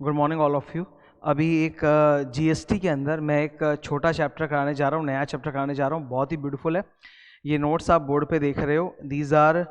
Good morning all of you. अभी एक GST के अंदर मैं एक छोटा चैप्टर कराने जा रहा हूँ, नया चैप्टर कराने जा रहा हूँ, बहुत ही ब्यूटीफुल है। ये नोट्स आप बोर्ड पे देख रहे हो, दीज आर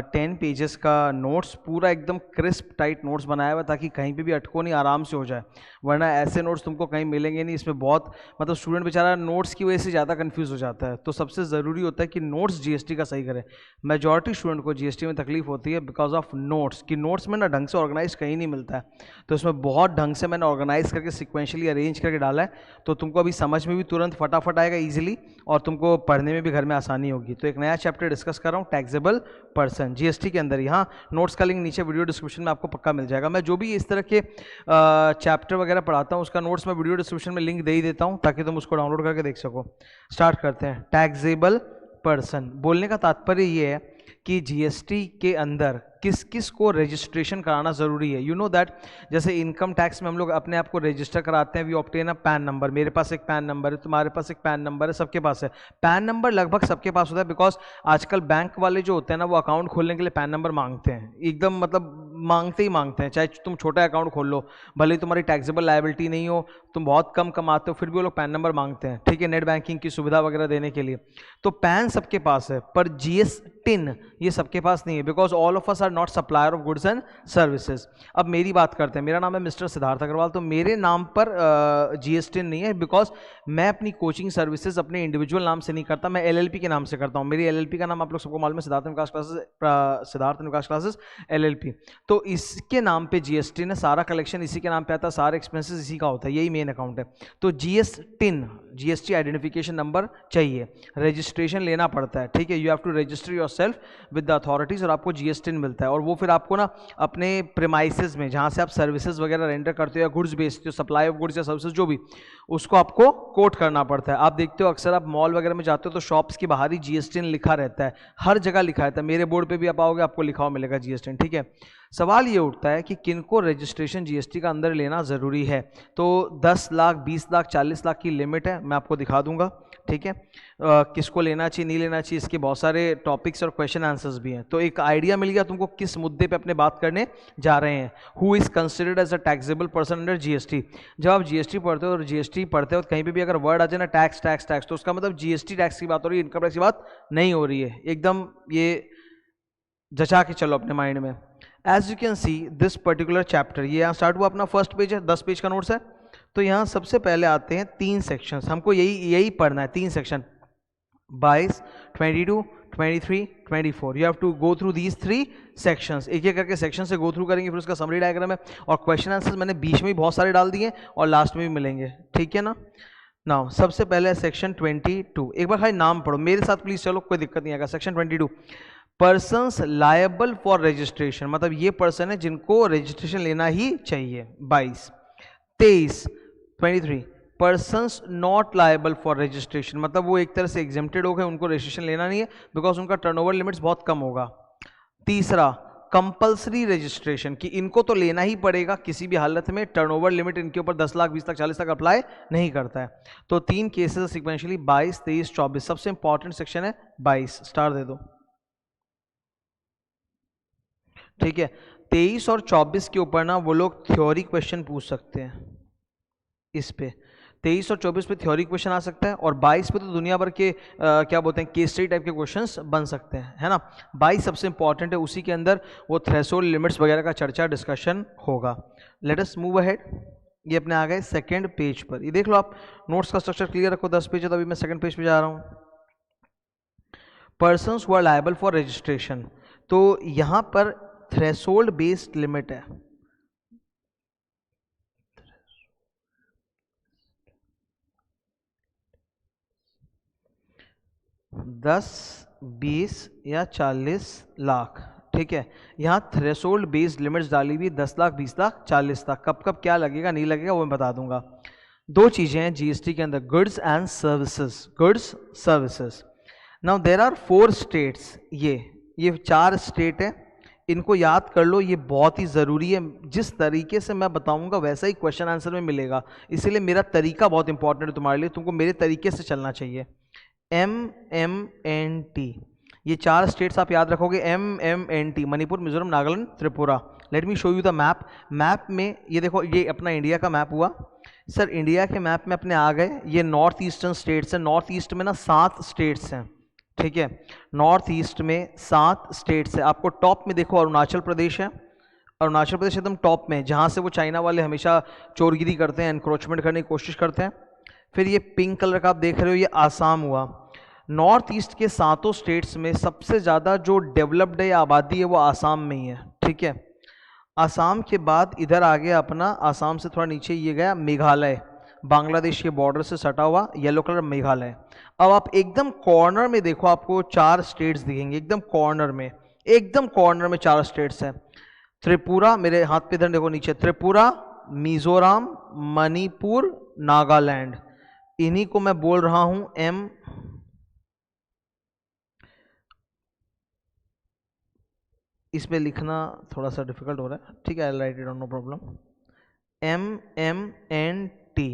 10 पेजेस का नोट्स, पूरा एकदम क्रिस्प टाइट नोट्स बनाया हुआ ताकि कहीं पे भी अटको नहीं, आराम से हो जाए, वरना ऐसे नोट्स तुमको कहीं मिलेंगे नहीं। इसमें बहुत मतलब स्टूडेंट बेचारा नोट्स की वजह से ज़्यादा कंफ्यूज हो जाता है। तो सबसे ज़रूरी होता है कि नोट्स जीएसटी का सही करें। मेजॉरिटी स्टूडेंट को जीएसटी में तकलीफ होती है बिकॉज ऑफ नोट्स, कि नोट्स में ना ढंग से ऑर्गेनाइज कहीं नहीं मिलता है। तो इसमें बहुत ढंग से मैंने ऑर्गेनाइज करके सिक्वेंशली अरेंज करके डाला है, तो तुमको अभी समझ में भी तुरंत फटाफट आएगा ईजिली, और तुमको पढ़ने में भी घर में आसानी होगी। तो एक नया चैप्टर डिस्कस कर रहा हूँ, टैक्सेबल पर्सन, जीएसटी के अंदर। यहाँ नोट्स का लिंक नीचे वीडियो डिस्क्रिप्शन में आपको पक्का मिल जाएगा। मैं जो भी इस तरह के चैप्टर वगैरह पढ़ाता हूँ उसका नोट्स मैं वीडियो डिस्क्रिप्शन में लिंक दे ही देता हूँ ताकि तुम उसको डाउनलोड करके देख सको। स्टार्ट करते हैं। टैक्सेबल पर्सन बोलने का तात्पर्य ये है कि जीएसटी के अंदर किस किस को रजिस्ट्रेशन कराना जरूरी है। यू नो दैट, जैसे इनकम टैक्स में हम लोग अपने आप को रजिस्टर कराते हैं, we obtain a PAN number. मेरे पास एक पैन नंबर है, तुम्हारे पास एक पैन नंबर है, सबके पास है। पैन नंबर लगभग सबके पास होता है बिकॉज आजकल बैंक वाले जो होते हैं ना, वो अकाउंट खोलने के लिए पैन नंबर मांगते हैं, एकदम मतलब मांगते ही मांगते हैं। चाहे तुम छोटा अकाउंट खोल लो, भले ही तुम्हारी टैक्सेबल लायबिलिटी नहीं हो, तुम बहुत कम कमाते हो, फिर भी वो लोग पैन नंबर मांगते हैं, ठीक है, नेट बैंकिंग की सुविधा वगैरह देने के लिए। तो पैन सबके पास है, पर जीएस टिन ये सबके पास नहीं है because all of us are not supplier of goods and services. अब मेरी बात करते हैं, मेरा नाम है मिस्टर सिद्धार्थ अग्रवाल, तो मेरे नाम पर जीएसटी नहीं है बिकॉज मैं अपनी कोचिंग सर्विसेज अपने इंडिविजुअल नाम से नहीं करता, मैं एलएलपी के नाम से करता हूँ। मेरी एलएलपी का नाम आप लोग सबको मालूम है, सिद्धार्थ निकास क्लासेस एलएलपी। तो इसके नाम पे जीएसटी ने सारा कलेक्शन इसी के नाम पे आता है, सारे एक्सपेंसेस इसी का होता है, यही मेन अकाउंट है। तो जीएसटिन, जीएसटी आइडेंटिफिकेशन नंबर चाहिए, रजिस्ट्रेशन लेना पड़ता है, ठीक है। You have to register yourself with the authorities और आपको जीएसटिन मिलता है। और वो फिर आपको ना अपने प्रेमाइसेस में जहाँ से आप सर्विसेज वगैरह रेंडर करते हो या गुड्स बेचते हो, सप्लाई ऑफ गुड्स या सर्विसेज जो भी, उसको आपको कोट करना पड़ता है। आप देखते हो अक्सर आप मॉल वगैरह में जाते हो तो शॉप्स के बाहर ही जीएसटिन लिखा रहता है, हर जगह लिखा रहता है। मेरे बोर्ड पे भी आप आओगे आपको लिखा हुआ मिलेगा जीएसटिन, ठीक है। सवाल ये उठता है कि किनको रजिस्ट्रेशन जीएसटी का अंदर लेना ज़रूरी है। तो 10 लाख, 20 लाख, 40 लाख की लिमिट है, मैं आपको दिखा दूंगा, ठीक है। किसको लेना चाहिए नहीं लेना चाहिए, इसके बहुत सारे टॉपिक्स और क्वेश्चन आंसर्स भी हैं। तो एक आइडिया मिल गया तुमको किस मुद्दे पे अपने बात करने जा रहे हैं। Who is considered as a taxable person under GST. जब आप जीएसटी पढ़ते हो और जीएसटी पढ़ते हो तो कहीं पे भी अगर वर्ड आ जाए ना टैक्स टैक्स टैक्स, तो उसका मतलब जीएसटी टैक्स की बात हो रही है, इनकम टैक्स की बात नहीं हो रही है। एकदम ये जचा के चलो अपने माइंड में। As you can see this particular chapter, ये यहाँ स्टार्ट हुआ, अपना फर्स्ट पेज है, 10 पेज का नोट्स है। तो यहाँ सबसे पहले आते हैं 3 सेक्शंस, हमको यही पढ़ना है, 3 section, 22, 22, 23, 24। You have to go through these 3 sections, एक एक करके सेक्शन से गो थ्रू करेंगे, फिर उसका समरी डायग्राम है और क्वेश्चन आंसर्स मैंने बीच में भी बहुत सारे डाल दिए और लास्ट में भी मिलेंगे, ठीक है ना। नाउ सबसे पहले सेक्शन 22, एक बार खाली नाम पढ़ो मेरे साथ प्लीज, चलो कोई दिक्कत नहीं आएगा। Section 22, persons liable for registration, मतलब ये पर्सन है जिनको रजिस्ट्रेशन लेना ही चाहिए। 22, 23, 23, persons not liable for registration, मतलब वो एक तरह से एग्जेम्प्टेड हो गए, उनको रजिस्ट्रेशन लेना नहीं है बिकॉज उनका टर्नओवर लिमिट्स बहुत कम होगा। तीसरा, कंपल्सरी रजिस्ट्रेशन, कि इनको तो लेना ही पड़ेगा किसी भी हालत में, टर्नओवर लिमिट इनके ऊपर 10 लाख, 20 लाख, 40 लाख अप्लाई नहीं करता है। तो 3 केसेस सिक्वेंशियली 22, 23, 24। सबसे इंपॉर्टेंट सेक्शन है 22, स्टार दे दो, ठीक है। 23 और 24 के ऊपर ना वो लोग थ्योरी क्वेश्चन पूछ सकते हैं, इस पे 23 और 24 पे थ्योरी क्वेश्चन आ सकता है, और 22 पे तो दुनिया भर के क्या बोलते हैं केस स्टडी टाइप के क्वेश्चंस बन सकते हैं, है ना। 22 सबसे इंपॉर्टेंट है, उसी के अंदर वो थ्रेशोल्ड लिमिट्स वगैरह का चर्चा डिस्कशन होगा। Let us move ahead. ये अपने आ गए सेकेंड पेज पर, ये देख लो आप, नोट्स का स्ट्रक्चर क्लियर रखो, 10 पेज है तो अभी मैं सेकंड पेज पे जा रहा हूँ। Persons who are liable for registration, तो यहाँ पर थ्रेशोल्ड बेस्ड लिमिट है, दस, 20 या 40 लाख, ठीक है। यहाँ थ्रेशोल्ड बेस्ड लिमिट्स डाली हुई 10 लाख, 20 लाख, 40 लाख। कब कब क्या लगेगा नहीं लगेगा वो मैं बता दूंगा। 2 चीजें हैं जीएसटी के अंदर, goods and services, goods services. Now there are 4 states, ये 4 स्टेट है, इनको याद कर लो, ये बहुत ही ज़रूरी है। जिस तरीके से मैं बताऊंगा वैसा ही क्वेश्चन आंसर में मिलेगा, इसीलिए मेरा तरीका बहुत इंपॉर्टेंट है तुम्हारे लिए, तुमको मेरे तरीके से चलना चाहिए। MMNT, ये 4 स्टेट्स आप याद रखोगे, MMNT, Manipur, Mizoram, Nagaland, Tripura. Late me show you the map. Map में ये देखो, ये अपना इंडिया का मैप हुआ सर। इंडिया के मैप में अपने आ गए, ये नॉर्थ ईस्टर्न स्टेट्स हैं। नॉर्थ ईस्ट में ना 7 स्टेट्स हैं, ठीक है। नॉर्थ ईस्ट में 7 स्टेट्स है। आपको टॉप में देखो अरुणाचल प्रदेश है, अरुणाचल प्रदेश एकदम टॉप में, जहाँ से वो चाइना वाले हमेशा चोरगिरी करते हैं, एनक्रोचमेंट करने की कोशिश करते हैं। फिर ये पिंक कलर का आप देख रहे हो, ये आसाम हुआ। नॉर्थ ईस्ट के 7 स्टेट्स में सबसे ज़्यादा जो डेवलप्ड है आबादी है वो आसाम में ही है, ठीक है। आसाम के बाद इधर आ गया अपना, आसाम से थोड़ा नीचे ये गया मेघालय, बांग्लादेश के बॉर्डर से सटा हुआ येलो कलर मेघालय। अब आप एकदम कॉर्नर में देखो, आपको 4 स्टेट्स दिखेंगे एकदम कॉर्नर में, एकदम कॉर्नर में 4 स्टेट्स हैं। त्रिपुरा, मेरे हाथ पे इधर देखो नीचे, त्रिपुरा, मिजोरम, मणिपुर, नागालैंड, इन्हीं को मैं बोल रहा हूं एम, इसमें लिखना थोड़ा सा डिफिकल्ट हो रहा है, ठीक है, I write it down, no problem. MMNT,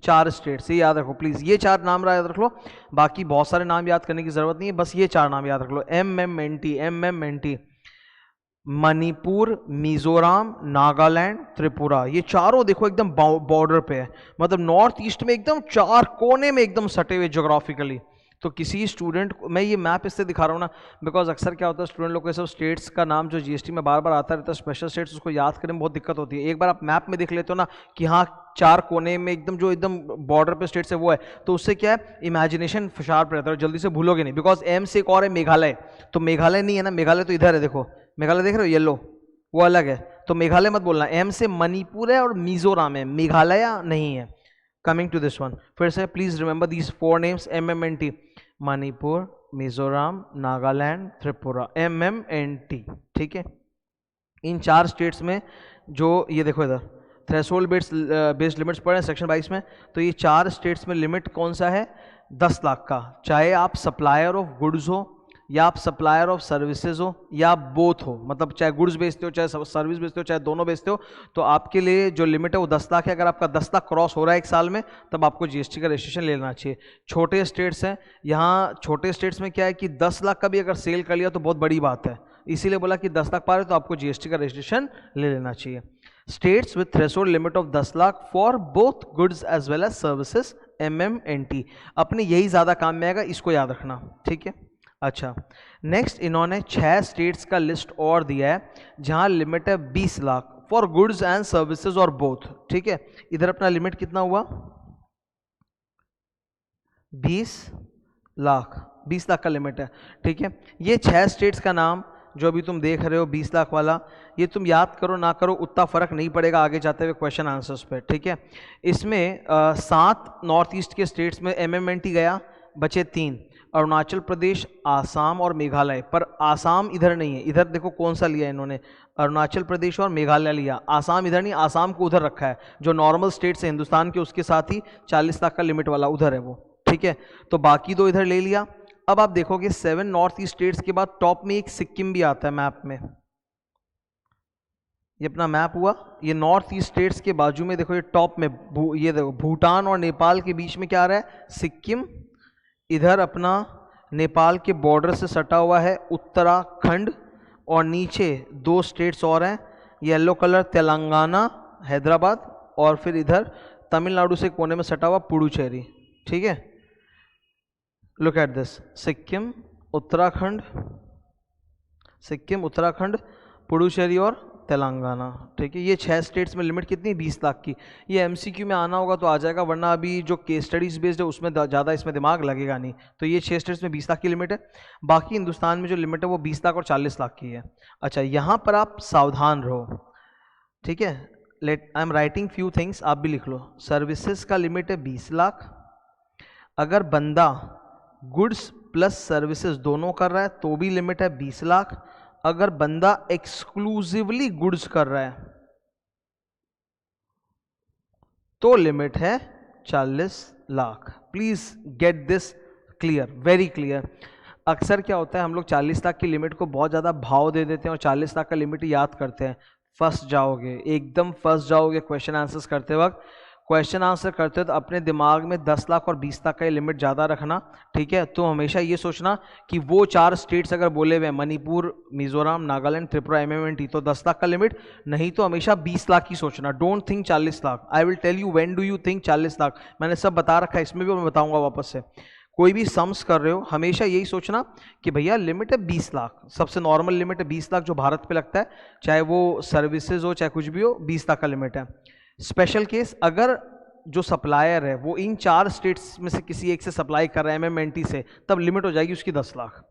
4 state से याद रखो प्लीज, ये 4 नाम याद रख लो, बाकी बहुत सारे नाम याद करने की जरूरत नहीं है, बस ये 4 नाम याद रख लो। MMNT, मणिपुर, मिजोरम, नागालैंड, त्रिपुरा, ये चारों देखो एकदम बॉर्डर पे है, मतलब नॉर्थ ईस्ट में एकदम 4 कोने में एकदम सटे हुए ज्योग्राफिकली। तो किसी स्टूडेंट को मैं ये मैप इससे दिखा रहा हूँ ना, बिकॉज अक्सर क्या होता है स्टूडेंट लोग को ये सब स्टेट्स का नाम जो जीएसटी में बार बार आता रहता है, स्पेशल स्टेट्स, उसको याद करने में बहुत दिक्कत होती है। एक बार आप मैप में देख लेते हो ना कि हाँ 4 कोने में एकदम जो एकदम बॉर्डर पे स्टेट्स है वो है, तो उससे क्या है इमेजिनेशन शार्प रहता है, जल्दी से भूलोगे नहीं। बिकॉज एम से एक और है मेघालय, तो मेघालय नहीं है ना, मेघालय तो इधर है, देखो मेघालय देख रहे हो येलो, वो अलग है, तो मेघालय मत बोलना। एम से मणिपुर है और मिजोरम है, मेघालय नहीं है। कमिंग टू दिस वन, फिर से please remember these 4 names, MMNT, Manipur, Mizoram, Nagaland, Tripura, MMNT, ठीक है। इन 4 स्टेट्स में जो ये देखो इधर थ्रेशोल्ड बेस्ड लिमिट्स पढ़े हैं सेक्शन 22 में, तो ये 4 स्टेट्स में लिमिट कौन सा है, 10 लाख का। चाहे आप सप्लायर ऑफ गुड्स हो या आप सप्लायर ऑफ सर्विसेज हो या बोथ हो, मतलब चाहे गुड्स बेचते हो चाहे सर्विस बेचते हो चाहे दोनों बेचते हो, तो आपके लिए जो लिमिट है वो 10 लाख है। अगर आपका 10 लाख क्रॉस हो रहा है एक साल में, तब आपको जीएसटी का रजिस्ट्रेशन ले लेना चाहिए। छोटे स्टेट्स हैं, यहाँ छोटे स्टेट्स में क्या है कि 10 लाख का भी अगर सेल कर लिया तो बहुत बड़ी बात है, इसीलिए बोला कि 10 लाख पा रहे तो आपको जीएसटी का रजिस्ट्रेशन ले लेना चाहिए। States with threshold limit of 10 lakh for both goods as well as services, MMNT। अपने यही ज़्यादा काम में आएगा, इसको याद रखना, ठीक है। अच्छा, नेक्स्ट इन्होंने 6 स्टेट्स का लिस्ट और दिया है जहां लिमिट है 20 lakh for goods and services और बोथ, ठीक है। इधर अपना लिमिट कितना हुआ, 20 लाख, 20 लाख का लिमिट है, ठीक है। ये 6 स्टेट्स का नाम जो अभी तुम देख रहे हो 20 लाख वाला, ये तुम याद करो ना करो उतना फर्क नहीं पड़ेगा आगे जाते हुए क्वेश्चन आंसर्स पे, ठीक है। इसमें 7 नॉर्थ ईस्ट के स्टेट्स में MMNT गया, बचे 3, अरुणाचल प्रदेश, आसाम और मेघालय। पर आसाम इधर नहीं है, इधर देखो कौन सा लिया इन्होंने, अरुणाचल प्रदेश और मेघालय लिया, आसाम इधर नहीं, आसाम को उधर रखा है, जो नॉर्मल स्टेट्स है हिंदुस्तान के उसके साथ ही 40 लाख का लिमिट वाला उधर है वो, ठीक है। तो बाकी 2 इधर ले लिया। अब आप देखोगे 7 नॉर्थ ईस्ट स्टेट्स के बाद टॉप में एक सिक्किम भी आता है मैप में, ये अपना मैप हुआ, ये नॉर्थ ईस्ट स्टेट्स के बाजू में देखो ये टॉप में ये देखो भूटान और नेपाल के बीच में क्या आ रहा है, सिक्किम। इधर अपना नेपाल के बॉर्डर से सटा हुआ है उत्तराखंड, और नीचे 2 स्टेट्स और हैं येलो कलर, तेलंगाना, हैदराबाद, और फिर इधर तमिलनाडु से कोने में सटा हुआ पुडुचेरी, ठीक है। Look at this, Sikkim, Uttarakhand, Puducherry और तेलंगाना, ठीक है। ये 6 स्टेट्स में लिमिट कितनी, 20 लाख की। ये एमसीक्यू में आना होगा तो आ जाएगा, वरना अभी जो केस स्टडीज बेस्ड है उसमें ज़्यादा इसमें दिमाग लगेगा नहीं। तो ये 6 स्टेट्स में 20 लाख की लिमिट है। बाकी हिंदुस्तान में जो लिमिट है वो 20 लाख और 40 लाख की है। अच्छा, यहाँ पर आप सावधान रहो, ठीक है। I am writing few things, आप भी लिख लो। सर्विसेज का लिमिट है 20 लाख। अगर बंदा गुड्स प्लस सर्विसेज दोनों कर रहा है तो भी लिमिट है 20 लाख। अगर बंदा एक्सक्लूसिवली गुड्स कर रहा है तो लिमिट है 40 lakh. Please get this clear, very clear. अक्सर क्या होता है हम लोग 40 लाख की लिमिट को बहुत ज़्यादा भाव दे देते हैं और 40 लाख का लिमिट याद करते हैं, फंस जाओगे, एकदम फंस जाओगे क्वेश्चन आंसर्स करते वक्त। क्वेश्चन आंसर करते हो तो अपने दिमाग में 10 लाख और 20 लाख का लिमिट ज़्यादा रखना, ठीक है। तो हमेशा ये सोचना कि वो 4 स्टेट्स अगर बोले हुए मणिपुर, मिजोरम, नागालैंड, त्रिपुरा, MMNT, तो 10 लाख का लिमिट, नहीं तो हमेशा 20 लाख ही सोचना। Don't think 40 lakh. I will tell you when do you think 40 lakh, मैंने सब बता रखा है, इसमें भी मैं बताऊंगा वापस से। कोई भी सम्स कर रहे हो हमेशा यही सोचना कि भैया लिमिट है 20 लाख, सबसे नॉर्मल लिमिट है 20 लाख जो भारत पे लगता है, चाहे वो सर्विसेज हो चाहे कुछ भी हो, 20 लाख का लिमिट है। स्पेशल केस, अगर जो सप्लायर है वो इन 4 स्टेट्स में से किसी एक से सप्लाई कर रहा है MMNT से, तब लिमिट हो जाएगी उसकी 10 लाख।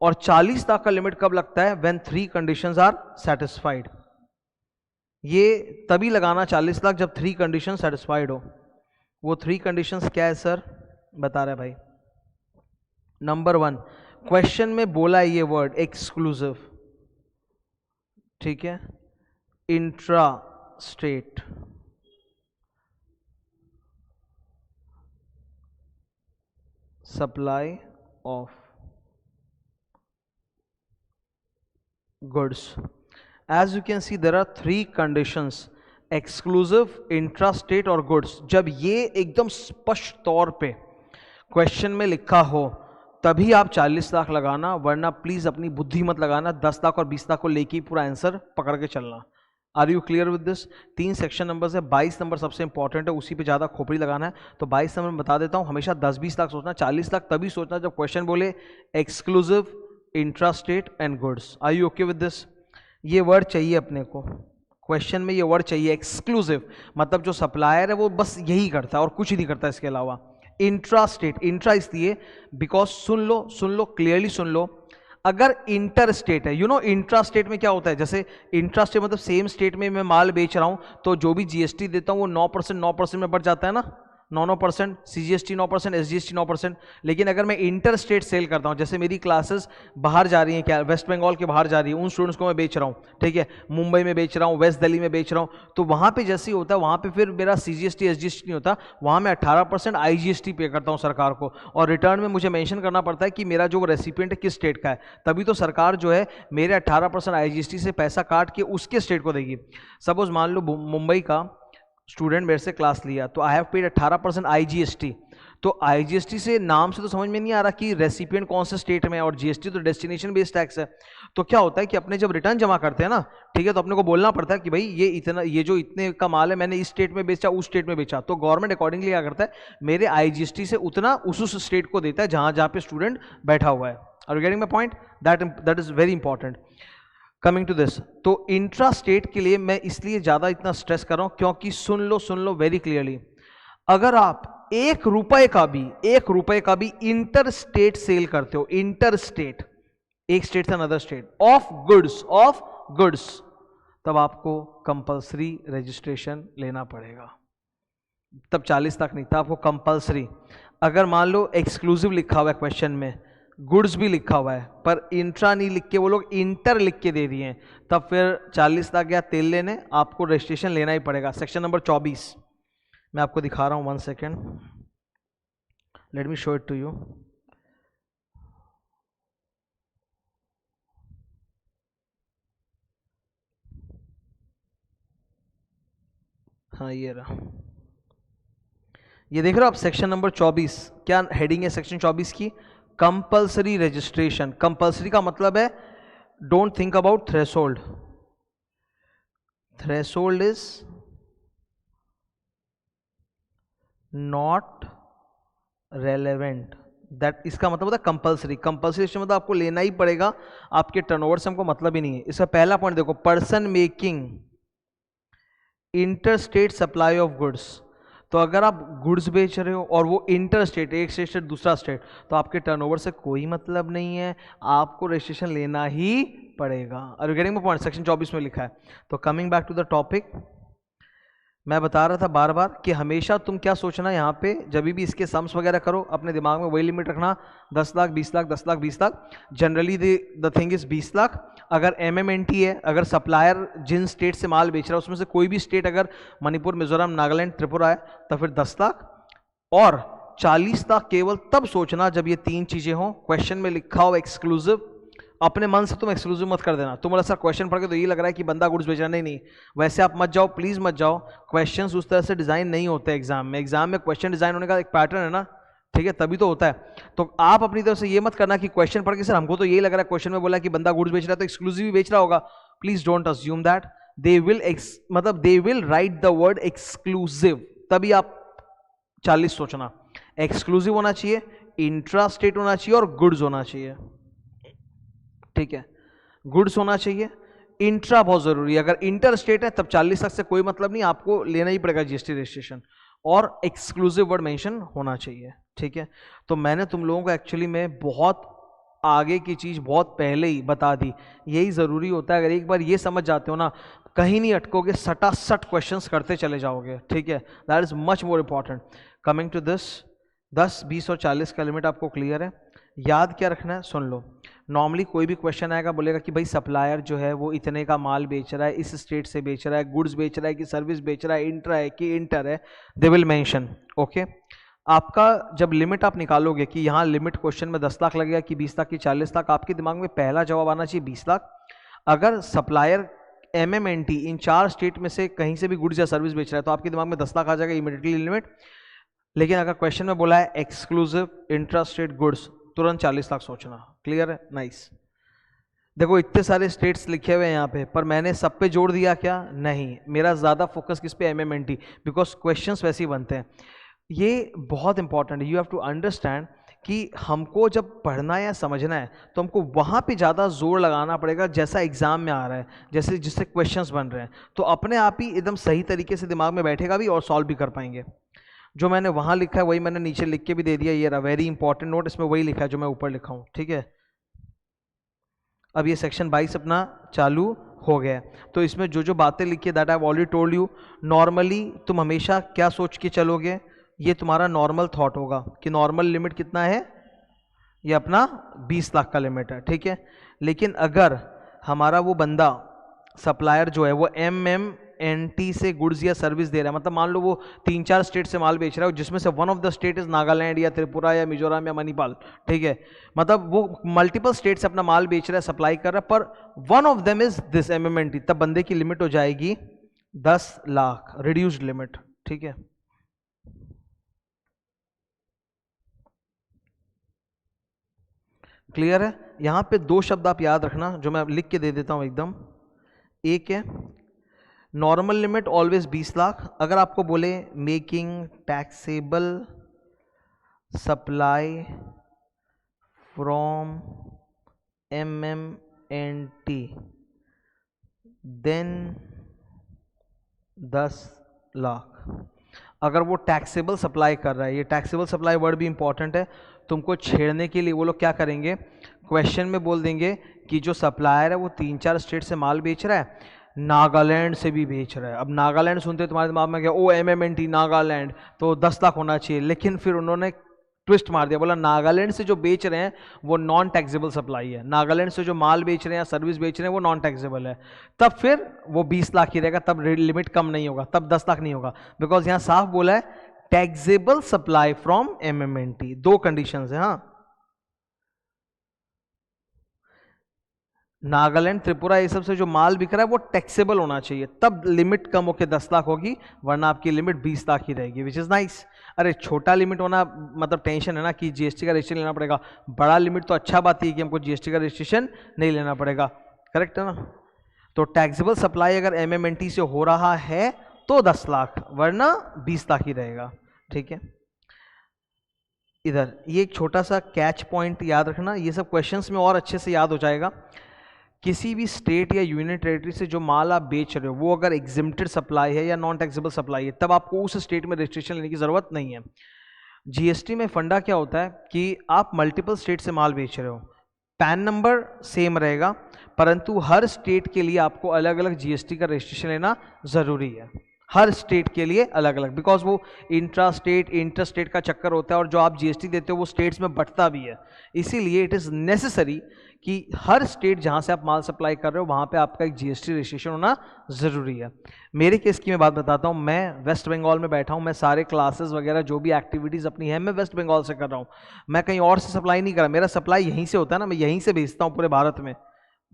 और 40 लाख का लिमिट कब लगता है? When 3 conditions are satisfied. ये तभी लगाना 40 लाख जब 3 कंडीशन सेटिस्फाइड हो। वो 3 कंडीशंस क्या है सर? बता रहे भाई। नंबर 1, क्वेश्चन में बोला है ये वर्ड एक्सक्लूसिव, ठीक है, intra state, supply of goods. As you can see there are 3 conditions, exclusive, intra state और गुड्स। जब ये एकदम स्पष्ट तौर पे क्वेश्चन में लिखा हो तभी आप 40 लाख लगाना, वरना प्लीज अपनी बुद्धि मत लगाना। 10 लाख और 20 लाख को लेके ही पूरा आंसर पकड़ के चलना। Are you clear with this? 3 section number है, 22 नंबर सबसे इंपॉर्टेंट है, उसी पे ज्यादा खोपड़ी लगाना है। तो 22 नंबर बता देता हूं, हमेशा 10-20 लाख सोचना, 40 लाख तभी सोचना जब क्वेश्चन बोले exclusive, intra state and goods. Are you okay with this? ये वर्ड चाहिए अपने को क्वेश्चन में, ये वर्ड चाहिए एक्सक्लूसिव, मतलब जो सप्लायर है वो बस यही करता है और कुछ नहीं करता इसके अलावा। इंट्रा स्टेट, इंट्रा इसलिए बिकॉज सुन लो क्लियरली सुन लो, अगर इंटर स्टेट है, यू नो इंट्रा स्टेट में क्या होता है, जैसे इंट्रा स्टेट मतलब सेम स्टेट में मैं माल बेच रहा हूं तो जो भी GST देता हूं वो 9% में बढ़ जाता है ना, 9%, CGST 9%, SGST 9%। लेकिन अगर मैं इंटर स्टेट सेल करता हूं, जैसे मेरी क्लासेस बाहर जा रही हैं, क्या वेस्ट बंगाल के बाहर जा रही है, उन स्टूडेंट्स को मैं बेच रहा हूं, ठीक है, मुंबई में बेच रहा हूं, वेस्ट दिल्ली में बेच रहा हूं, तो वहां पे जैसे ही होता है वहां पे फिर मेरा CGST SGST नहीं होता, वहां मैं 18% IGST पे करता हूं सरकार को, और रिटर्न में मुझे मेंशन करना पड़ता है कि मेरा जो रेसिपिएंट है किस स्टेट का है, तभी तो सरकार जो है मेरे 18% IGST से पैसा काट के उसके स्टेट को देगी। सपोज मान लो मुंबई का स्टूडेंट मेरे से क्लास लिया तो आई हैव पेड 18% IGST, तो IGST से नाम से तो समझ में नहीं आ रहा कि रेसिपिएंट कौन से स्टेट में है, और GST तो डेस्टिनेशन बेस्ड टैक्स है। तो क्या होता है कि अपने जब रिटर्न जमा करते हैं ना, ठीक है, तो अपने को बोलना पड़ता है कि भाई ये जो इतने का माल है मैंने इस स्टेट में बेचा, उस स्टेट में बेचा, तो गवर्नमेंट अकॉर्डिंगली क्या करता है, मेरे IGST से उतना उस स्टेट को देता है जहां जहां पे स्टूडेंट बैठा हुआ है। Are you getting my point? That is very important. Coming to this, तो इंट्रा स्टेट के लिए मैं इसलिए ज्यादा इतना स्ट्रेस कर रहा हूं क्योंकि सुन लो वेरी क्लियरली, अगर आप 1 रुपए का भी इंटर स्टेट सेल करते हो, इंटर स्टेट, एक स्टेट से अनदर स्टेट, ऑफ गुड्स, तब आपको कंपल्सरी रजिस्ट्रेशन लेना पड़ेगा। तब 40 लाख नहीं, तब आपको कंपल्सरी। अगर मान लो एक्सक्लूसिव लिखा हुआ है क्वेश्चन में, गुड्स भी लिखा हुआ है, पर इंट्रा नहीं लिख के वो लोग इंटर लिख के दे दिए हैं, तब फिर 40 लाख या तेल लेने आपको रजिस्ट्रेशन लेना ही पड़ेगा। सेक्शन नंबर 24 मैं आपको दिखा रहा हूं, 1 second, let me show it to you. हाँ ये रहा, ये देख रहे हो आप सेक्शन नंबर 24, क्या हेडिंग है सेक्शन 24 की? Compulsory registration. कंपल्सरी का मतलब है don't think about threshold, threshold is not relevant, that इसका मतलब होता है कंपल्सरी। कंपल्सरी मतलब आपको लेना ही पड़ेगा, आपके टर्नओवर से हमको मतलब ही नहीं है। इसका पहला पॉइंट देखो, person making inter state supply of goods, तो अगर आप गुड्स बेच रहे हो और वो इंटर स्टेट, एक स्टेट से दूसरा स्टेट, तो आपके टर्नओवर से कोई मतलब नहीं है, आपको रजिस्ट्रेशन लेना ही पड़ेगा। Are you getting my point? Section 24 में लिखा है। तो coming back to the topic, मैं बता रहा था बार बार कि हमेशा तुम क्या सोचना यहाँ पे, जब भी इसके सम्स वगैरह करो अपने दिमाग में वही लिमिट रखना, 10 lakh 20 lakh 10 lakh 20 lakh. Generally the thing is 20 lakh. अगर MMNT है, अगर सप्लायर जिन स्टेट से माल बेच रहा है उसमें से कोई भी स्टेट अगर मणिपुर, मिजोरम, नागालैंड, त्रिपुरा है, तो फिर 10 लाख। और 40 लाख केवल तब सोचना जब ये 3 चीजें हों। क्वेश्चन में लिखा हो एक्सक्लूसिव, अपने मन से तुम एक्सक्लूसिव मत कर देना। तुम बोला सर क्वेश्चन पढ़ के तो ये लग रहा है कि बंदा गुड्स बेच रहा, नहीं, वैसे आप मत जाओ, प्लीज मत जाओ। क्वेश्चंस उस तरह से डिजाइन नहीं होते एग्जाम में। एग्जाम में क्वेश्चन डिजाइन होने का एक पैटर्न है ना, ठीक है, तभी तो होता है। तो आप अपनी तरफ से ये मत करना कि क्वेश्चन पढ़ के सर हमको तो ये लग रहा है क्वेश्चन में बोला कि बंदा गुड्स बेच रहा है तो एक्सक्लूसिव ही बेच रहा होगा। Please don't assume that. They will write the word exclusive, तभी आप 40 सोचना। एक्सक्लूसिव होना चाहिए, इंट्रा स्टेट होना चाहिए और गुड्स होना चाहिए, ठीक है, गुड्स होना चाहिए। इंट्रा बहुत जरूरी है, अगर इंटर स्टेट है तब 40 तक से कोई मतलब नहीं, आपको लेना ही पड़ेगा जीएसटी रजिस्ट्रेशन, और एक्सक्लूसिव वर्ड मेंशन होना चाहिए, ठीक है। तो मैंने तुम लोगों को एक्चुअली में बहुत आगे की चीज बहुत पहले ही बता दी, यही जरूरी होता है। अगर एक बार ये समझ जाते हो ना, कहीं नहीं अटकोगे, सटासट क्वेश्चंस करते चले जाओगे, ठीक है। That is much more important. Coming to this, 10, 20 और 40 का लिमिट आपको क्लियर है। याद क्या रखना है, सुन लो। नॉर्मली कोई भी क्वेश्चन आएगा, बोलेगा कि भाई सप्लायर जो है वो इतने का माल बेच रहा है, इस स्टेट से बेच रहा है, गुड्स बेच रहा है कि सर्विस बेच रहा है, इंट्रा है कि इंटर है, दे विल मेंशन, ओके। आपका जब लिमिट आप निकालोगे कि यहाँ लिमिट क्वेश्चन में 10 लाख लगेगा कि 20 लाख की 40 लाख, आपके दिमाग में पहला जवाब आना चाहिए 20 लाख। अगर सप्लायर MMNT इन 4 स्टेट में से कहीं से भी गुड्स या सर्विस बेच रहा है तो आपके दिमाग में 10 लाख आ जाएगा इमीडिएटली लिमिट। लेकिन अगर क्वेश्चन में बोला है एक्सक्लूसिव इंट्रा स्टेट गुड्स, तुरंत 40 लाख सोचना। क्लियर है, नाइस। देखो इतने सारे स्टेट्स लिखे हुए हैं यहाँ पे, पर मैंने सब पे जोड़ दिया क्या? नहीं, मेरा ज़्यादा फोकस किस पे? MMNT, बिकॉज क्वेश्चंस वैसे ही बनते हैं। ये बहुत इंपॉर्टेंट है, यू हैव टू अंडरस्टैंड कि हमको जब पढ़ना या समझना है तो हमको वहाँ पे ज़्यादा जोर लगाना पड़ेगा, जैसा एग्जाम में आ रहा है, जैसे जिससे क्वेश्चंस बन रहे हैं, तो अपने आप ही एकदम सही तरीके से दिमाग में बैठेगा भी और सॉल्व भी कर पाएंगे। जो मैंने वहाँ लिखा है वही मैंने नीचे लिख के भी दे दिया, ये रहा वेरी इंपॉर्टेंट नोट, इसमें वही लिखा है जो मैं ऊपर लिखा हूँ, ठीक है। अब ये सेक्शन 22 अपना चालू हो गया है, तो इसमें जो जो बातें लिखी है that I have already told you. Normally तुम हमेशा क्या सोच के चलोगे, ये तुम्हारा नॉर्मल थॉट होगा कि नॉर्मल लिमिट कितना है, ये अपना 20 लाख का लिमिट है, ठीक है। लेकिन अगर हमारा वो बंदा सप्लायर जो है वो MMNT से गुड्स या सर्विस दे रहा है, मतलब मान लो वो 3-4 स्टेट से माल बेच रहा है, जिसमें से one of the state is Nagaland या त्रिपुरा या मिजोरम या मणिपाल, ठीक है, मतलब वो मल्टीपल स्टेट से अपना माल बेच रहा है, सप्लाई कर रहा है, पर one of them is this MMNT, तब बंदे की लिमिट हो जाएगी 10 लाख, रिड्यूस्ड लिमिट, ठीक है। क्लियर है? यहां पे 2 शब्द आप याद रखना जो मैं लिख के दे देता हूं एकदम। एक है नॉर्मल लिमिट ऑलवेज 20 लाख। अगर आपको बोले making taxable supply from MMNT then 10 lakh. अगर वो टैक्सेबल सप्लाई कर रहा है, ये टैक्सेबल सप्लाई वर्ड भी इंपॉर्टेंट है, तुमको छेड़ने के लिए वो लोग क्या करेंगे, क्वेश्चन में बोल देंगे कि जो सप्लायर है वो 3-4 स्टेट से माल बेच रहा है, नागालैंड से भी बेच रहा है। अब नागालैंड सुनते तुम्हारे दिमाग में क्या, ओ MMNT नागालैंड, तो 10 लाख होना चाहिए, लेकिन फिर उन्होंने ट्विस्ट मार दिया, बोला नागालैंड से जो बेच रहे हैं वो नॉन टैक्सेबल सप्लाई है, नागालैंड से जो माल बेच रहे हैं या सर्विस बेच रहे हैं वो नॉन टैक्सेबल है, तब फिर वो 20 लाख ही रहेगा, तब लिमिट कम नहीं होगा, तब 10 लाख नहीं होगा, बिकॉज यहाँ साफ बोला है taxable supply from MMNT। 2 conditions है, हाँ, नागालैंड त्रिपुरा ये सब से जो माल बिक रहा है वो टैक्सेबल होना चाहिए, तब लिमिट कम होकर 10 लाख होगी, वरना आपकी लिमिट 20 लाख ही रहेगी, विच इज नाइस। अरे छोटा लिमिट होना मतलब टेंशन है ना कि GST का रजिस्ट्रेशन लेना पड़ेगा, बड़ा लिमिट तो अच्छा बात है कि हमको GST का रजिस्ट्रेशन नहीं लेना पड़ेगा, करेक्ट है ना। तो टैक्सेबल सप्लाई अगर MMNT से हो रहा है तो 10 लाख, वरना 20 लाख ही रहेगा, ठीक है। इधर ये एक छोटा सा कैच पॉइंट याद रखना, ये सब क्वेश्चंस में और अच्छे से याद हो जाएगा। किसी भी स्टेट या यूनियन टेरिटरी से जो माल आप बेच रहे हो वो अगर एग्जिम्प्टेड सप्लाई है या नॉन टैक्सेबल सप्लाई है, तब आपको उस स्टेट में रजिस्ट्रेशन लेने की जरूरत नहीं है। GST में फंडा क्या होता है कि आप मल्टीपल स्टेट से माल बेच रहे हो, पैन नंबर सेम रहेगा, परंतु हर स्टेट के लिए आपको अलग अलग GST का रजिस्ट्रेशन लेना जरूरी है, हर स्टेट के लिए अलग अलग, बिकॉज वो इंट्रा स्टेट इंटर स्टेट का चक्कर होता है, और जो आप GST देते हो वो स्टेट्स में बंटता भी है, इसीलिए इट इज़ नेसेसरी कि हर स्टेट जहां से आप माल सप्लाई कर रहे हो वहां पे आपका एक GST रजिस्ट्रेशन होना जरूरी है। मेरे केस की मैं बात बताता हूं, मैं वेस्ट बंगाल में बैठा हूं, मैं सारे क्लासेस वगैरह जो भी एक्टिविटीज़ अपनी है मैं वेस्ट बंगाल से कर रहा हूं, मैं कहीं और से सप्लाई नहीं कर रहा, मेरा सप्लाई यहीं से होता है ना, मैं यहीं से भेजता हूं पूरे भारत में,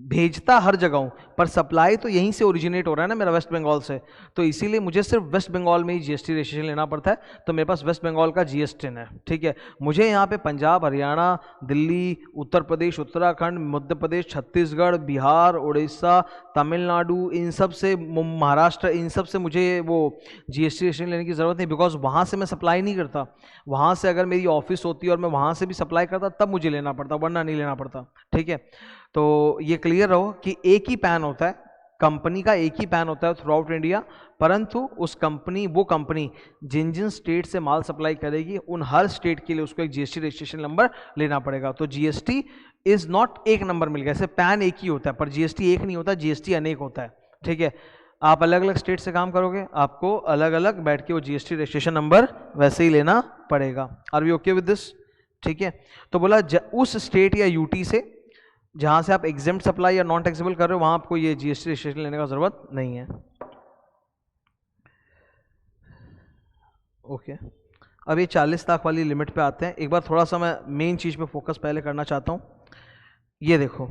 भेजता हर जगह हूँ, पर सप्लाई तो यहीं से ओरिजिनेट हो रहा है ना मेरा, वेस्ट बंगाल से, तो इसीलिए मुझे सिर्फ वेस्ट बंगाल में ही जीएसटी रजिस्ट्रेशन लेना पड़ता है। तो मेरे पास वेस्ट बंगाल का जीएसटी है, ठीक है। मुझे यहाँ पे पंजाब, हरियाणा, दिल्ली, उत्तर प्रदेश, उत्तराखंड, मध्य प्रदेश, छत्तीसगढ़, बिहार, उड़ीसा, तमिलनाडु, इन सब से, महाराष्ट्र, इन सब से मुझे वो जीएसटी रजिस्ट्रेशन लेने की ज़रूरत नहीं, बिकॉज वहाँ से मैं सप्लाई नहीं करता। वहाँ से अगर मेरी ऑफिस होती और मैं वहाँ से भी सप्लाई करता तब मुझे लेना पड़ता, वरना नहीं लेना पड़ता, ठीक है। तो ये क्लियर रहो कि एक ही पैन होता है, कंपनी का एक ही पैन होता है थ्रू आउट इंडिया, परंतु उस कंपनी, वो कंपनी जिन जिन स्टेट से माल सप्लाई करेगी उन हर स्टेट के लिए उसको एक जीएसटी रजिस्ट्रेशन नंबर लेना पड़ेगा। तो जीएसटी इज नॉट एक नंबर मिल गया, जैसे पैन एक ही होता है पर जीएसटी एक नहीं होता, जीएसटी अनेक होता है, ठीक है। आप अलग अलग स्टेट से काम करोगे, आपको अलग अलग बैठ के वो जीएसटी रजिस्ट्रेशन नंबर वैसे ही लेना पड़ेगा। Are we okay with this, ठीक है। तो बोला उस स्टेट या यूटी से जहां से आप एग्जेम्प्ट सप्लाई या नॉन टैक्सेबल कर रहे हो वहां आपको ये जीएसटी रजिस्ट्रेशन लेने का जरूरत नहीं है। ओके, अब ये 40 लाख वाली लिमिट पे आते हैं। एक बार थोड़ा सा मैं मेन चीज पे फोकस पहले करना चाहता हूँ। ये देखो,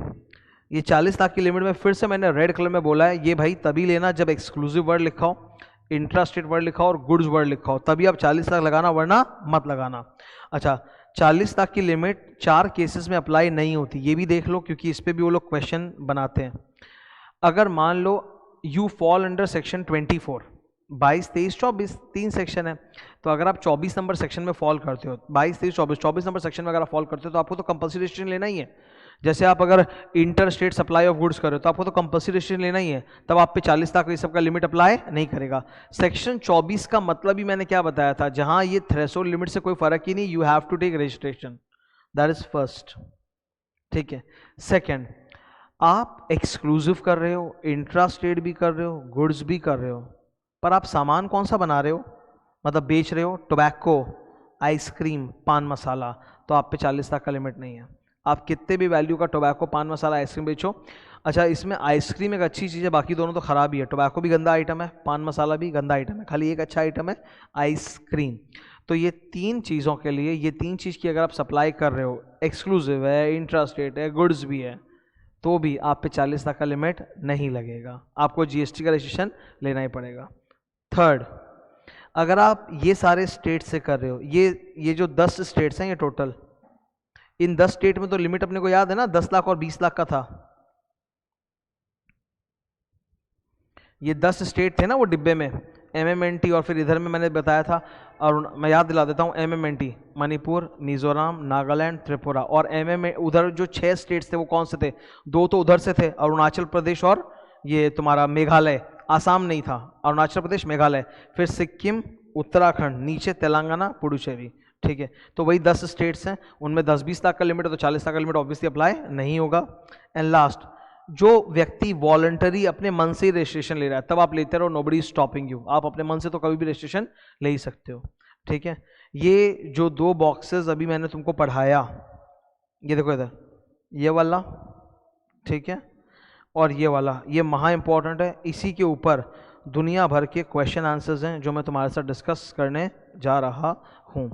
ये 40 लाख की लिमिट में फिर से मैंने रेड कलर में बोला है, ये भाई तभी लेना जब एक्सक्लूसिव वर्ड लिखा हो, इंट्रा स्टेट वर्ड लिखा हो और गुड्स वर्ड लिखा हो, तभी आप 40 लाख लगाना, वरना मत लगाना। अच्छा, 40 लाख की लिमिट 4 केसेस में अप्लाई नहीं होती, ये भी देख लो, क्योंकि इस पे भी वो लोग क्वेश्चन बनाते हैं। अगर मान लो you fall under section 24, 22, 23, 24 3 section है, तो अगर आप 24 नंबर सेक्शन में फॉल करते हो, 22, 23, 24 नंबर सेक्शन में अगर आप फॉल करते हो तो आपको तो कंपल्सरी रजिस्ट्रेशन लेना ही है। जैसे आप अगर inter state supply of goods करो तो आपको तो कंपल्सरी रजिस्ट्रेशन लेना ही है, तब आप पे 40 लाख इस सब का लिमिट अप्लाई नहीं करेगा। सेक्शन 24 का मतलब ही मैंने क्या बताया था, जहां ये थ्रेशोल्ड लिमिट से कोई फर्क ही नहीं, you have to take registration, that is first, ठीक है। सेकेंड, आप एक्सक्लूसिव कर रहे हो, इंट्रा स्टेट भी कर रहे हो, गुड्स भी कर रहे हो, पर आप सामान कौन सा बना रहे हो, मतलब बेच रहे हो, टोबैको, आइसक्रीम, पान मसाला, तो आप पे 40 लाख का लिमिट नहीं है। आप कितने भी वैल्यू का टोबैको, पान मसाला, आइसक्रीम बेचो। अच्छा, इसमें आइसक्रीम एक अच्छी चीज़ है, बाकी दोनों तो खराब ही है। टोबैको भी गंदा आइटम है, पान मसाला भी गंदा आइटम है, खाली एक अच्छा आइटम है आइसक्रीम। तो ये 3 चीज़ों के लिए, ये 3 चीज़ की अगर आप सप्लाई कर रहे हो, एक्सक्लूसिव है, इंट्रा स्टेट है, गुड्स भी है, तो भी आप पे 40 लाख का लिमिट नहीं लगेगा, आपको जीएसटी का रजिस्ट्रेशन लेना ही पड़ेगा। थर्ड, अगर आप ये सारे स्टेट से कर रहे हो, ये जो 10 स्टेट्स हैं ये टोटल, इन 10 स्टेट में तो लिमिट अपने को याद है ना, 10 लाख और 20 लाख का था। ये 10 स्टेट थे ना वो डिब्बे में, MMNT, और फिर इधर में मैंने बताया था, और मैं याद दिला देता हूँ, MMNT मणिपुर, मिजोरम, नागालैंड, त्रिपुरा, और उधर जो 6 स्टेट्स थे वो कौन से थे, 2 तो उधर से थे, अरुणाचल प्रदेश और ये तुम्हारा मेघालय, आसाम नहीं था, अरुणाचल प्रदेश, मेघालय, फिर सिक्किम, उत्तराखंड, नीचे तेलंगाना, पुडुचेरी, ठीक है। तो वही 10 स्टेट्स हैं, उनमें 10-20 लाख का लिमिट है, तो 40 लाख का लिमिट ऑब्वियसली अप्लाई नहीं होगा। एंड लास्ट, जो व्यक्ति वॉलंटरी अपने मन से रजिस्ट्रेशन ले रहा है, तब आप लेते रहो, नोबडी इज स्टॉपिंग यू, आप अपने मन से तो कभी भी रजिस्ट्रेशन ले ही सकते हो, ठीक है। ये जो 2 बॉक्सेस अभी मैंने तुमको पढ़ाया, ये देखो इधर, ये वाला, ठीक है, और ये वाला, ये महा इंपॉर्टेंट है, इसी के ऊपर दुनिया भर के क्वेश्चन आंसर्स हैं जो मैं तुम्हारे साथ डिस्कस करने जा रहा हूँ।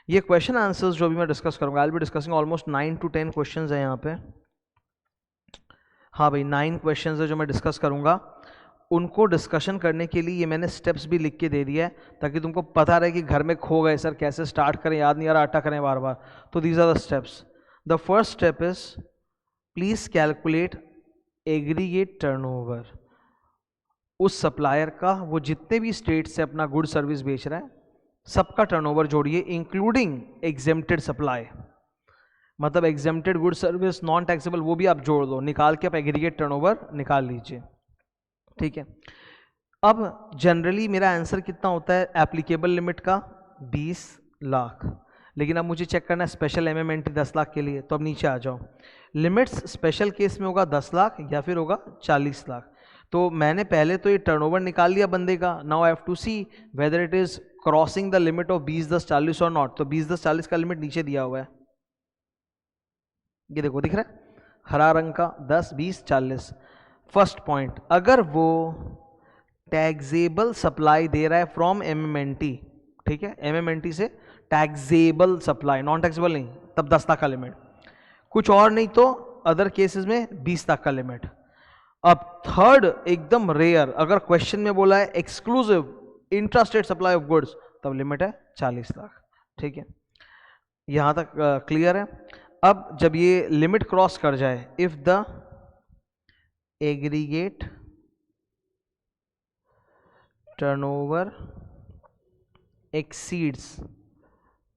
ये क्वेश्चन आंसर्स जो भी मैं डिस्कस करूँगा, I will be discussing almost 9 to 10 questions हैं यहाँ पे। हाँ भाई, 9 क्वेश्चंस है जो मैं डिस्कस करूँगा। उनको डिस्कशन करने के लिए ये मैंने स्टेप्स भी लिख के दे दिया है, ताकि तुमको पता रहे कि घर में खो गए सर कैसे स्टार्ट करें, याद नहीं आ रहा, अट्टा करें बार बार। तो these are the steps. The first step is please calculate aggregate turnover. उस सप्लायर का, वो जितने भी स्टेट से अपना गुड सर्विस बेच रहा है, सबका टर्नओवर जोड़िए, इंक्लूडिंग एग्जेम्प्टेड सप्लाई, मतलब exempted good service, non taxable, वो भी आप जोड़ दो, निकाल के आप एग्रीगेट टर्नओवर निकाल लीजिए, ठीक है। अब जनरली मेरा आंसर कितना होता है एप्लीकेबल लिमिट का, 20 लाख, लेकिन अब मुझे चेक करना है स्पेशल MMNT 10 लाख के लिए, तो अब नीचे आ जाओ, लिमिट्स स्पेशल केस में होगा 10 लाख या फिर होगा 40 लाख। तो मैंने पहले तो ये टर्नओवर निकाल लिया बंदे का, now I have to see whether it is crossing the limit of 20, 10, 40 और नॉट। तो 20, 10, 40 का लिमिट नीचे दिया हुआ है, ये देखो दिख रहा है हरा रंग का, 10, 20, 40। फर्स्ट पॉइंट, अगर वो टैक्सेबल सप्लाई दे रहा है फ्रॉम MMNT, ठीक है, MMNT से टैक्सेबल सप्लाई, नॉन टैक्सेबल नहीं, तब 10 लाख का लिमिट। कुछ और नहीं तो अदर केसेस में 20 लाख का लिमिट। अब थर्ड एकदम रेयर, अगर क्वेश्चन में बोला है exclusive intra state supply of goods, तब लिमिट है 40 लाख। ठीक है, यहां तक क्लियर है। अब जब ये लिमिट क्रॉस कर जाए, if the aggregate turnover exceeds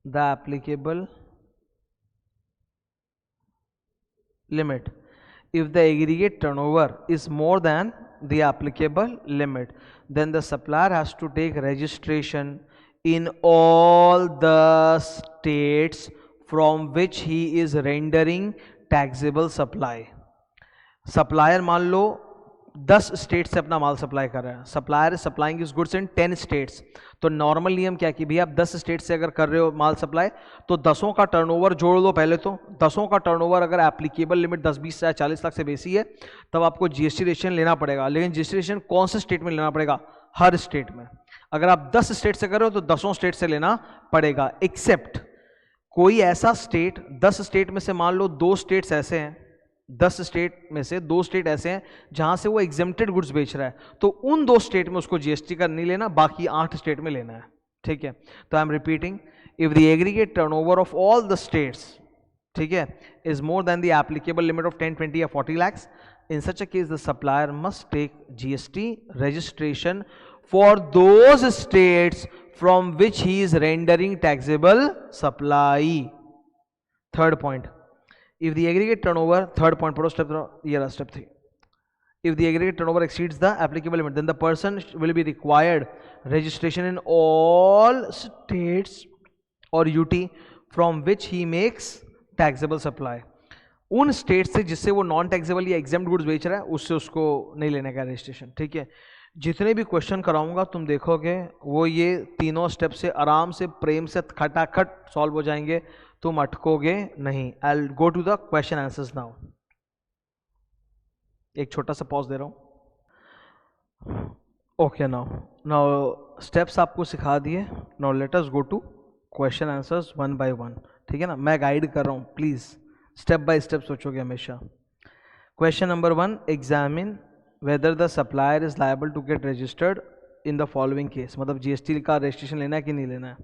the applicable limit, if the aggregate turnover is more than the applicable limit, then the supplier has to take registration in all the states from which he is rendering taxable supply. Supplier मान लो 10 state से अपना माल supply कर रहा है, supplier supplying is goods in 10 states. तो normal नियम क्या कि भैया आप 10 स्टेट से अगर कर रहे हो माल सप्लाई, तो 10 का टर्नओवर जोड़ लो पहले। तो 10 का टर्नओवर अगर एप्लीकेबल लिमिट 10, 20 या 40 लाख से बेसी है, तब आपको जीएसटी रजिस्ट्रेशन लेना पड़ेगा। लेकिन जीएसटी रजिस्ट्रेशन कौन से स्टेट में लेना पड़ेगा? हर स्टेट में। अगर आप 10 स्टेट से कर रहे हो तो 10 स्टेट से लेना पड़ेगा, एक्सेप्ट कोई ऐसा स्टेट, 10 स्टेट में से मान लो 2 स्टेट्स ऐसे हैं, 10 स्टेट में से 2 स्टेट ऐसे हैं जहां से वो एग्जेम्प्टेड गुड्स बेच रहा है, तो उन 2 स्टेट में उसको जीएसटी का नहीं लेना, बाकी 8 स्टेट में लेना है। ठीक है, तो I am repeating, if the aggregate turnover of all the states, ठीक है, is more than the applicable limit of 10, 20 या 40 lakhs, in such a case the supplier must take GST registration for those states from which he is rendering taxable supply. Third point, if the aggregate turnover, third point paro step here step 3, if the aggregate turnover exceeds the applicable limit, then the person will be required registration in all states or UT from which he makes taxable supply. उन state से जिससे वो non taxable या exempt goods बेच रहा है, उससे उसको नहीं लेने का रजिस्ट्रेशन। ठीक है, जितने भी क्वेश्चन कराऊंगा तुम देखोगे वो ये तीनों स्टेप से आराम से प्रेम से खटाखट सॉल्व हो जाएंगे, तुम अटकोगे नहीं। I will go to the question answers now. एक छोटा सा पॉज दे रहा हूं। ओके, नाउ स्टेप्स आपको सिखा दिए। Now let us go to question answers one by one. ठीक है ना, मैं गाइड कर रहा हूं, प्लीज स्टेप बाय स्टेप सोचोगे हमेशा। Question number 1, examine whether the supplier is liable to get registered in the following case, मतलब जीएसटी का रजिस्ट्रेशन लेना है कि नहीं लेना है।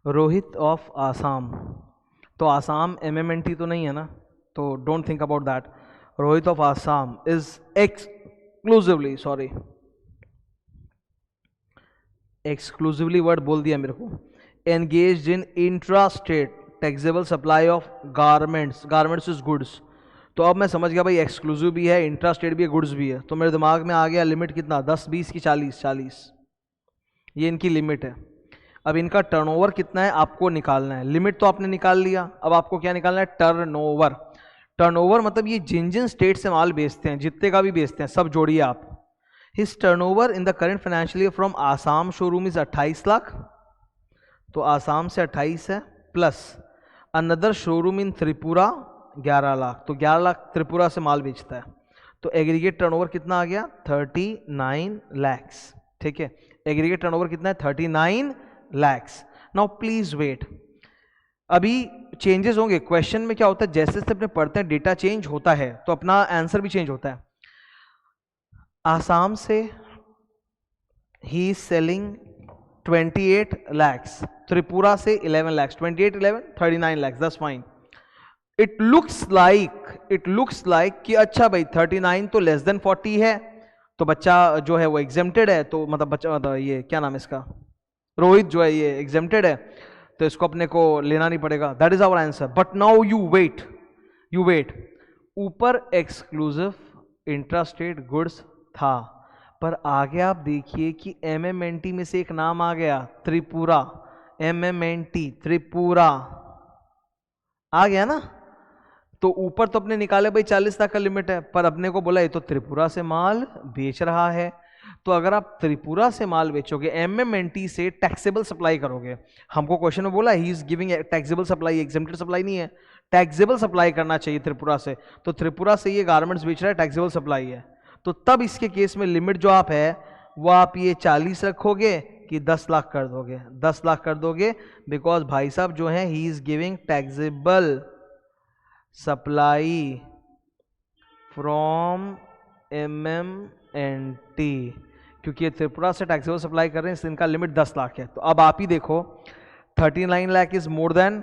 रोहित ऑफ आसाम, तो आसाम MMNT तो नहीं है ना, तो don't think about that. Rohit of Assam is exclusively, sorry exclusively word बोल दिया मेरे को, engaged in intra state taxable supply of garments, garments is goods. तो अब मैं समझ गया भाई एक्सक्लूसिव भी है, इंट्रा स्टेट भी है, गुड्स भी है। तो मेरे दिमाग में आ गया लिमिट कितना, 10, 20 की 40, 40 ये इनकी लिमिट है। अब इनका टर्नओवर कितना है आपको निकालना है। लिमिट तो आपने निकाल लिया, अब आपको क्या निकालना है, टर्नओवर। टर्नओवर मतलब ये जिन जिन स्टेट से माल बेचते हैं, जितने का भी बेचते हैं, सब जोड़िए आप। His turnover in the current financial year from Assam showroom is 28 lakh, तो आसाम से 28 है, plus another showroom in Tripura 11 lakh, तो 11 लाख त्रिपुरा से माल बेचता है, तो एग्रीगेट टर्नओवर कितना आ गया, 39 lakhs। ठीक है, एग्रीगेट टर्नओवर कितना है, 39 lakhs। नाउ प्लीज वेट, अभी चेंजेस होंगे। क्वेश्चन में क्या होता है, जैसे जैसे अपने पढ़ते हैं डेटा चेंज होता है, तो अपना आंसर भी चेंज होता है। आसाम से he is selling 28 lakhs, Tripura से 11 lakhs, 28, 11, 39 lakhs, that's fine। It looks like कि अच्छा भाई 39 तो लेस देन 40 है, तो बच्चा जो है वो एग्जेम्प्टेड है, तो मतलब बच्चा मतलब ये क्या नाम है इसका, रोहित जो है ये एग्जेम्प्टेड है, तो इसको अपने को लेना नहीं पड़ेगा। That is our answer. But now you wait, ऊपर एक्सक्लूसिव इंट्रास्टेट गुड्स था, पर आगे आप देखिए कि MMNT में से एक नाम आ गया, त्रिपुरा। MMNT त्रिपुरा आ गया ना, तो ऊपर तो अपने निकाले भाई 40 लाख का लिमिट है, पर अपने को बोला ये तो त्रिपुरा से माल बेच रहा है। तो अगर आप त्रिपुरा से माल बेचोगे, MMNT से टैक्सेबल सप्लाई करोगे, हमको क्वेश्चन में बोला he is giving taxable supply, exempted supply नहीं है, टैक्सेबल सप्लाई करना चाहिए त्रिपुरा से, तो त्रिपुरा से ये गारमेंट्स बेच रहा है, टैक्सेबल सप्लाई है। तो तब इसके केस में लिमिट जो आप है वो आप ये 40 रखोगे कि 10 लाख कर दोगे, 10 लाख कर दोगे, बिकॉज भाई साहब जो है he is giving taxable supply from MMNT, क्योंकि ये त्रिपुरा से टैक्सेबल सप्लाई कर रहे हैं, इसलिए इनका लिमिट 10 लाख है। तो अब आप ही देखो 39 lakh is more than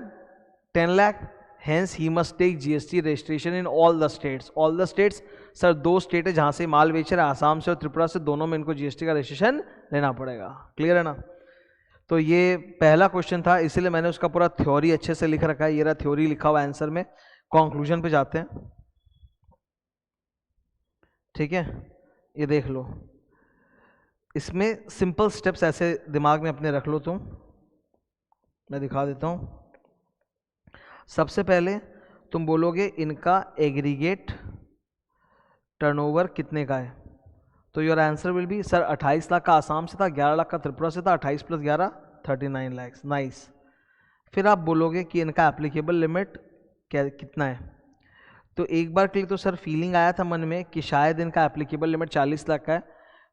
10 lakh, hence he must take GST registration in all the states. All the states sir 2 state है जहां से माल बेच रहे हैं, आसाम से और त्रिपुरा से, दोनों में इनको GST का रजिस्ट्रेशन लेना पड़ेगा। क्लियर है ना? तो ये पहला क्वेश्चन था, इसीलिए मैंने उसका पूरा थ्योरी अच्छे से लिख रखा है। ये रहा थ्योरी लिखा हुआ आंसर में। कंक्लूजन पे जाते हैं, ठीक है? ये देख लो, इसमें सिंपल स्टेप्स ऐसे दिमाग में अपने रख लो तुम, मैं दिखा देता हूं। सबसे पहले तुम बोलोगे इनका एग्रीगेट टर्नओवर कितने का है, तो your answer will be sir 28 lakh का आसाम से था, 11 लाख का त्रिपुरा से था, 28 + 11 39 lakhs। नाइस। फिर आप बोलोगे कि इनका एप्लीकेबल लिमिट क्या कितना है, तो एक बार के लिए तो सर फीलिंग आया था मन में कि शायद इनका एप्लीकेबल लिमिट 40 लाख का है,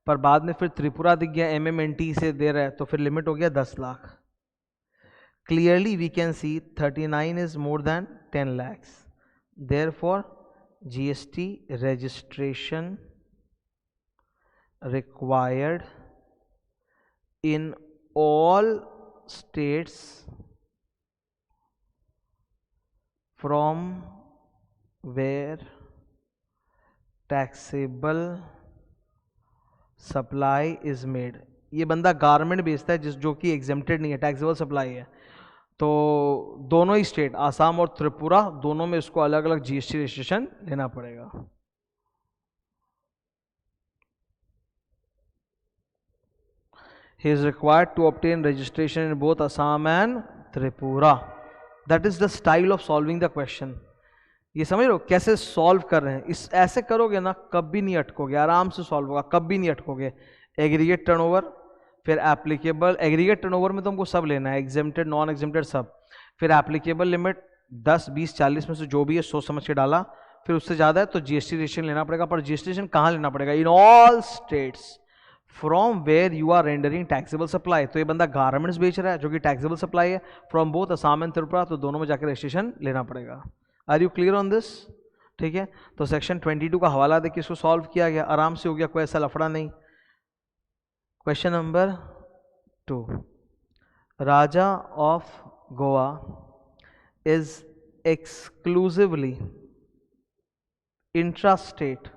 पर बाद में फिर त्रिपुरा दिख गया, MMNT से दे रहा है, तो फिर लिमिट हो गया 10 lakh. Clearly we can see 39 is more than 10 lakhs. Therefore, GST registration required in all states from where taxable supply is made। ये बंदा गारमेंट बेचता है जो कि एग्जेम्प्टेड नहीं है, टैक्सेबल सप्लाई है। तो दोनों ही स्टेट, आसाम और त्रिपुरा, दोनों में इसको अलग अलग GST रजिस्ट्रेशन लेना पड़ेगा। He is required to obtain registration in both Assam and Tripura. That is the style of solving the question. ये समझ रहे हो कैसे सॉल्व कर रहे हैं? इस ऐसे करोगे ना कभी नहीं अटकोगे, आराम से सॉल्व होगा, कभी नहीं अटकोगे। एग्रीगेट टर्नओवर, फिर एप्लीकेबल, एग्रीगेट टर्नओवर में तुमको सब लेना है, एग्जेम्प्टेड नॉन एग्जेम्प्टेड सब। फिर एप्लीकेबल लिमिट 10, 20, 40 में से जो भी है सोच समझ के डाला। फिर उससे ज़्यादा है तो GST रजिस्ट्रेशन लेना पड़ेगा, पर GST रजिस्ट्रेशन कहाँ लेना पड़ेगा? In all states from where you are rendering taxable supply. तो ये बंदा गारमेंट्स बेच रहा है जो कि टैक्सेबल सप्लाई है, from both Assam and Tripura, तो दोनों में जाकर रजिस्ट्रेशन लेना पड़ेगा। Are you clear on this? ठीक है, तो सेक्शन 22 का हवाला देके इसको सॉल्व किया गया, आराम से हो गया, कोई ऐसा लफड़ा नहीं। Question number 2, Raja of Goa is exclusively intrastate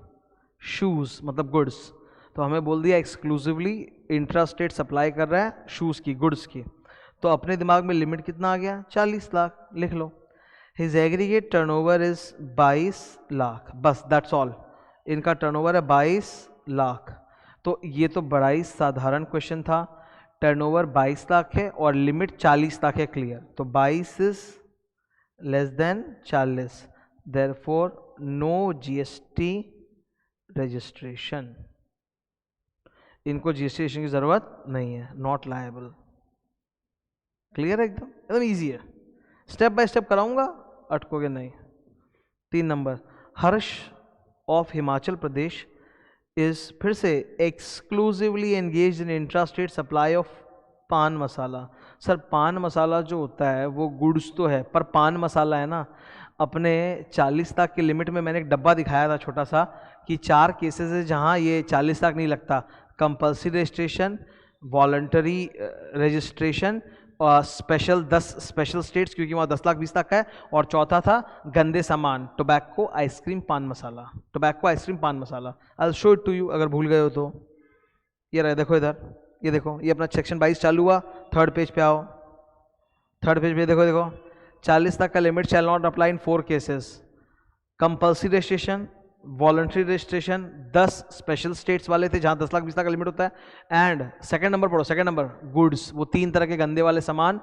shoes, मतलब गुड्स। तो हमें बोल दिया एक्सक्लूसिवली इंट्रास्टेट सप्लाई कर रहा है शूज की, गुड्स की। तो अपने दिमाग में लिमिट कितना आ गया? 40 लाख, लिख लो। His aggregate turnover is 22 lakh, बस दैट्स ऑल। इनका टर्नओवर है 22 लाख। तो ये तो बड़ा ही साधारण क्वेश्चन था। टर्नओवर 22 लाख है और लिमिट 40 लाख है, क्लियर। तो 22 is less than 40, therefore no GST registration. इनको GST रजिस्ट्रेशन की जरूरत नहीं है, नॉट लायबल। क्लियर है? एकदम ईजी है, स्टेप बाय स्टेप कराऊंगा, अटकोगे नहीं। 3 number, Harsh of Himachal Pradesh is फिर से exclusively engage in intrastate supply of पान मसाला। सर पान मसाला जो होता है वो गुड्स तो है, पर पान मसाला है ना, अपने 40 लाख की लिमिट में मैंने एक डब्बा दिखाया था छोटा सा, कि 4 केसेस है जहाँ ये 40 लाख नहीं लगता। कंपल्सरी रजिस्ट्रेशन, वॉलंटरी रजिस्ट्रेशन, और स्पेशल 10 स्पेशल स्टेट्स क्योंकि वहाँ 10 लाख 20 लाख का है, और चौथा था गंदे सामान, tobacco ice cream paan masala, tobacco ice cream paan masala. I will show it to you अगर भूल गए हो तो। ये रहे, देखो इधर, ये देखो, ये अपना सेक्शन 22 चालू हुआ, 3rd पेज पे आओ, 3rd पेज पे देखो 40 लाख का limit shall not apply in 4 cases. Compulsory registration, voluntary registration, 10 special states वाले थे जहां 10 लाख 20 लाख का लिमिट होता है, एंड सेकंड नंबर पढ़ो, सेकंड नंबर गुड्स, वो 3 तरह के गंदे वाले सामान,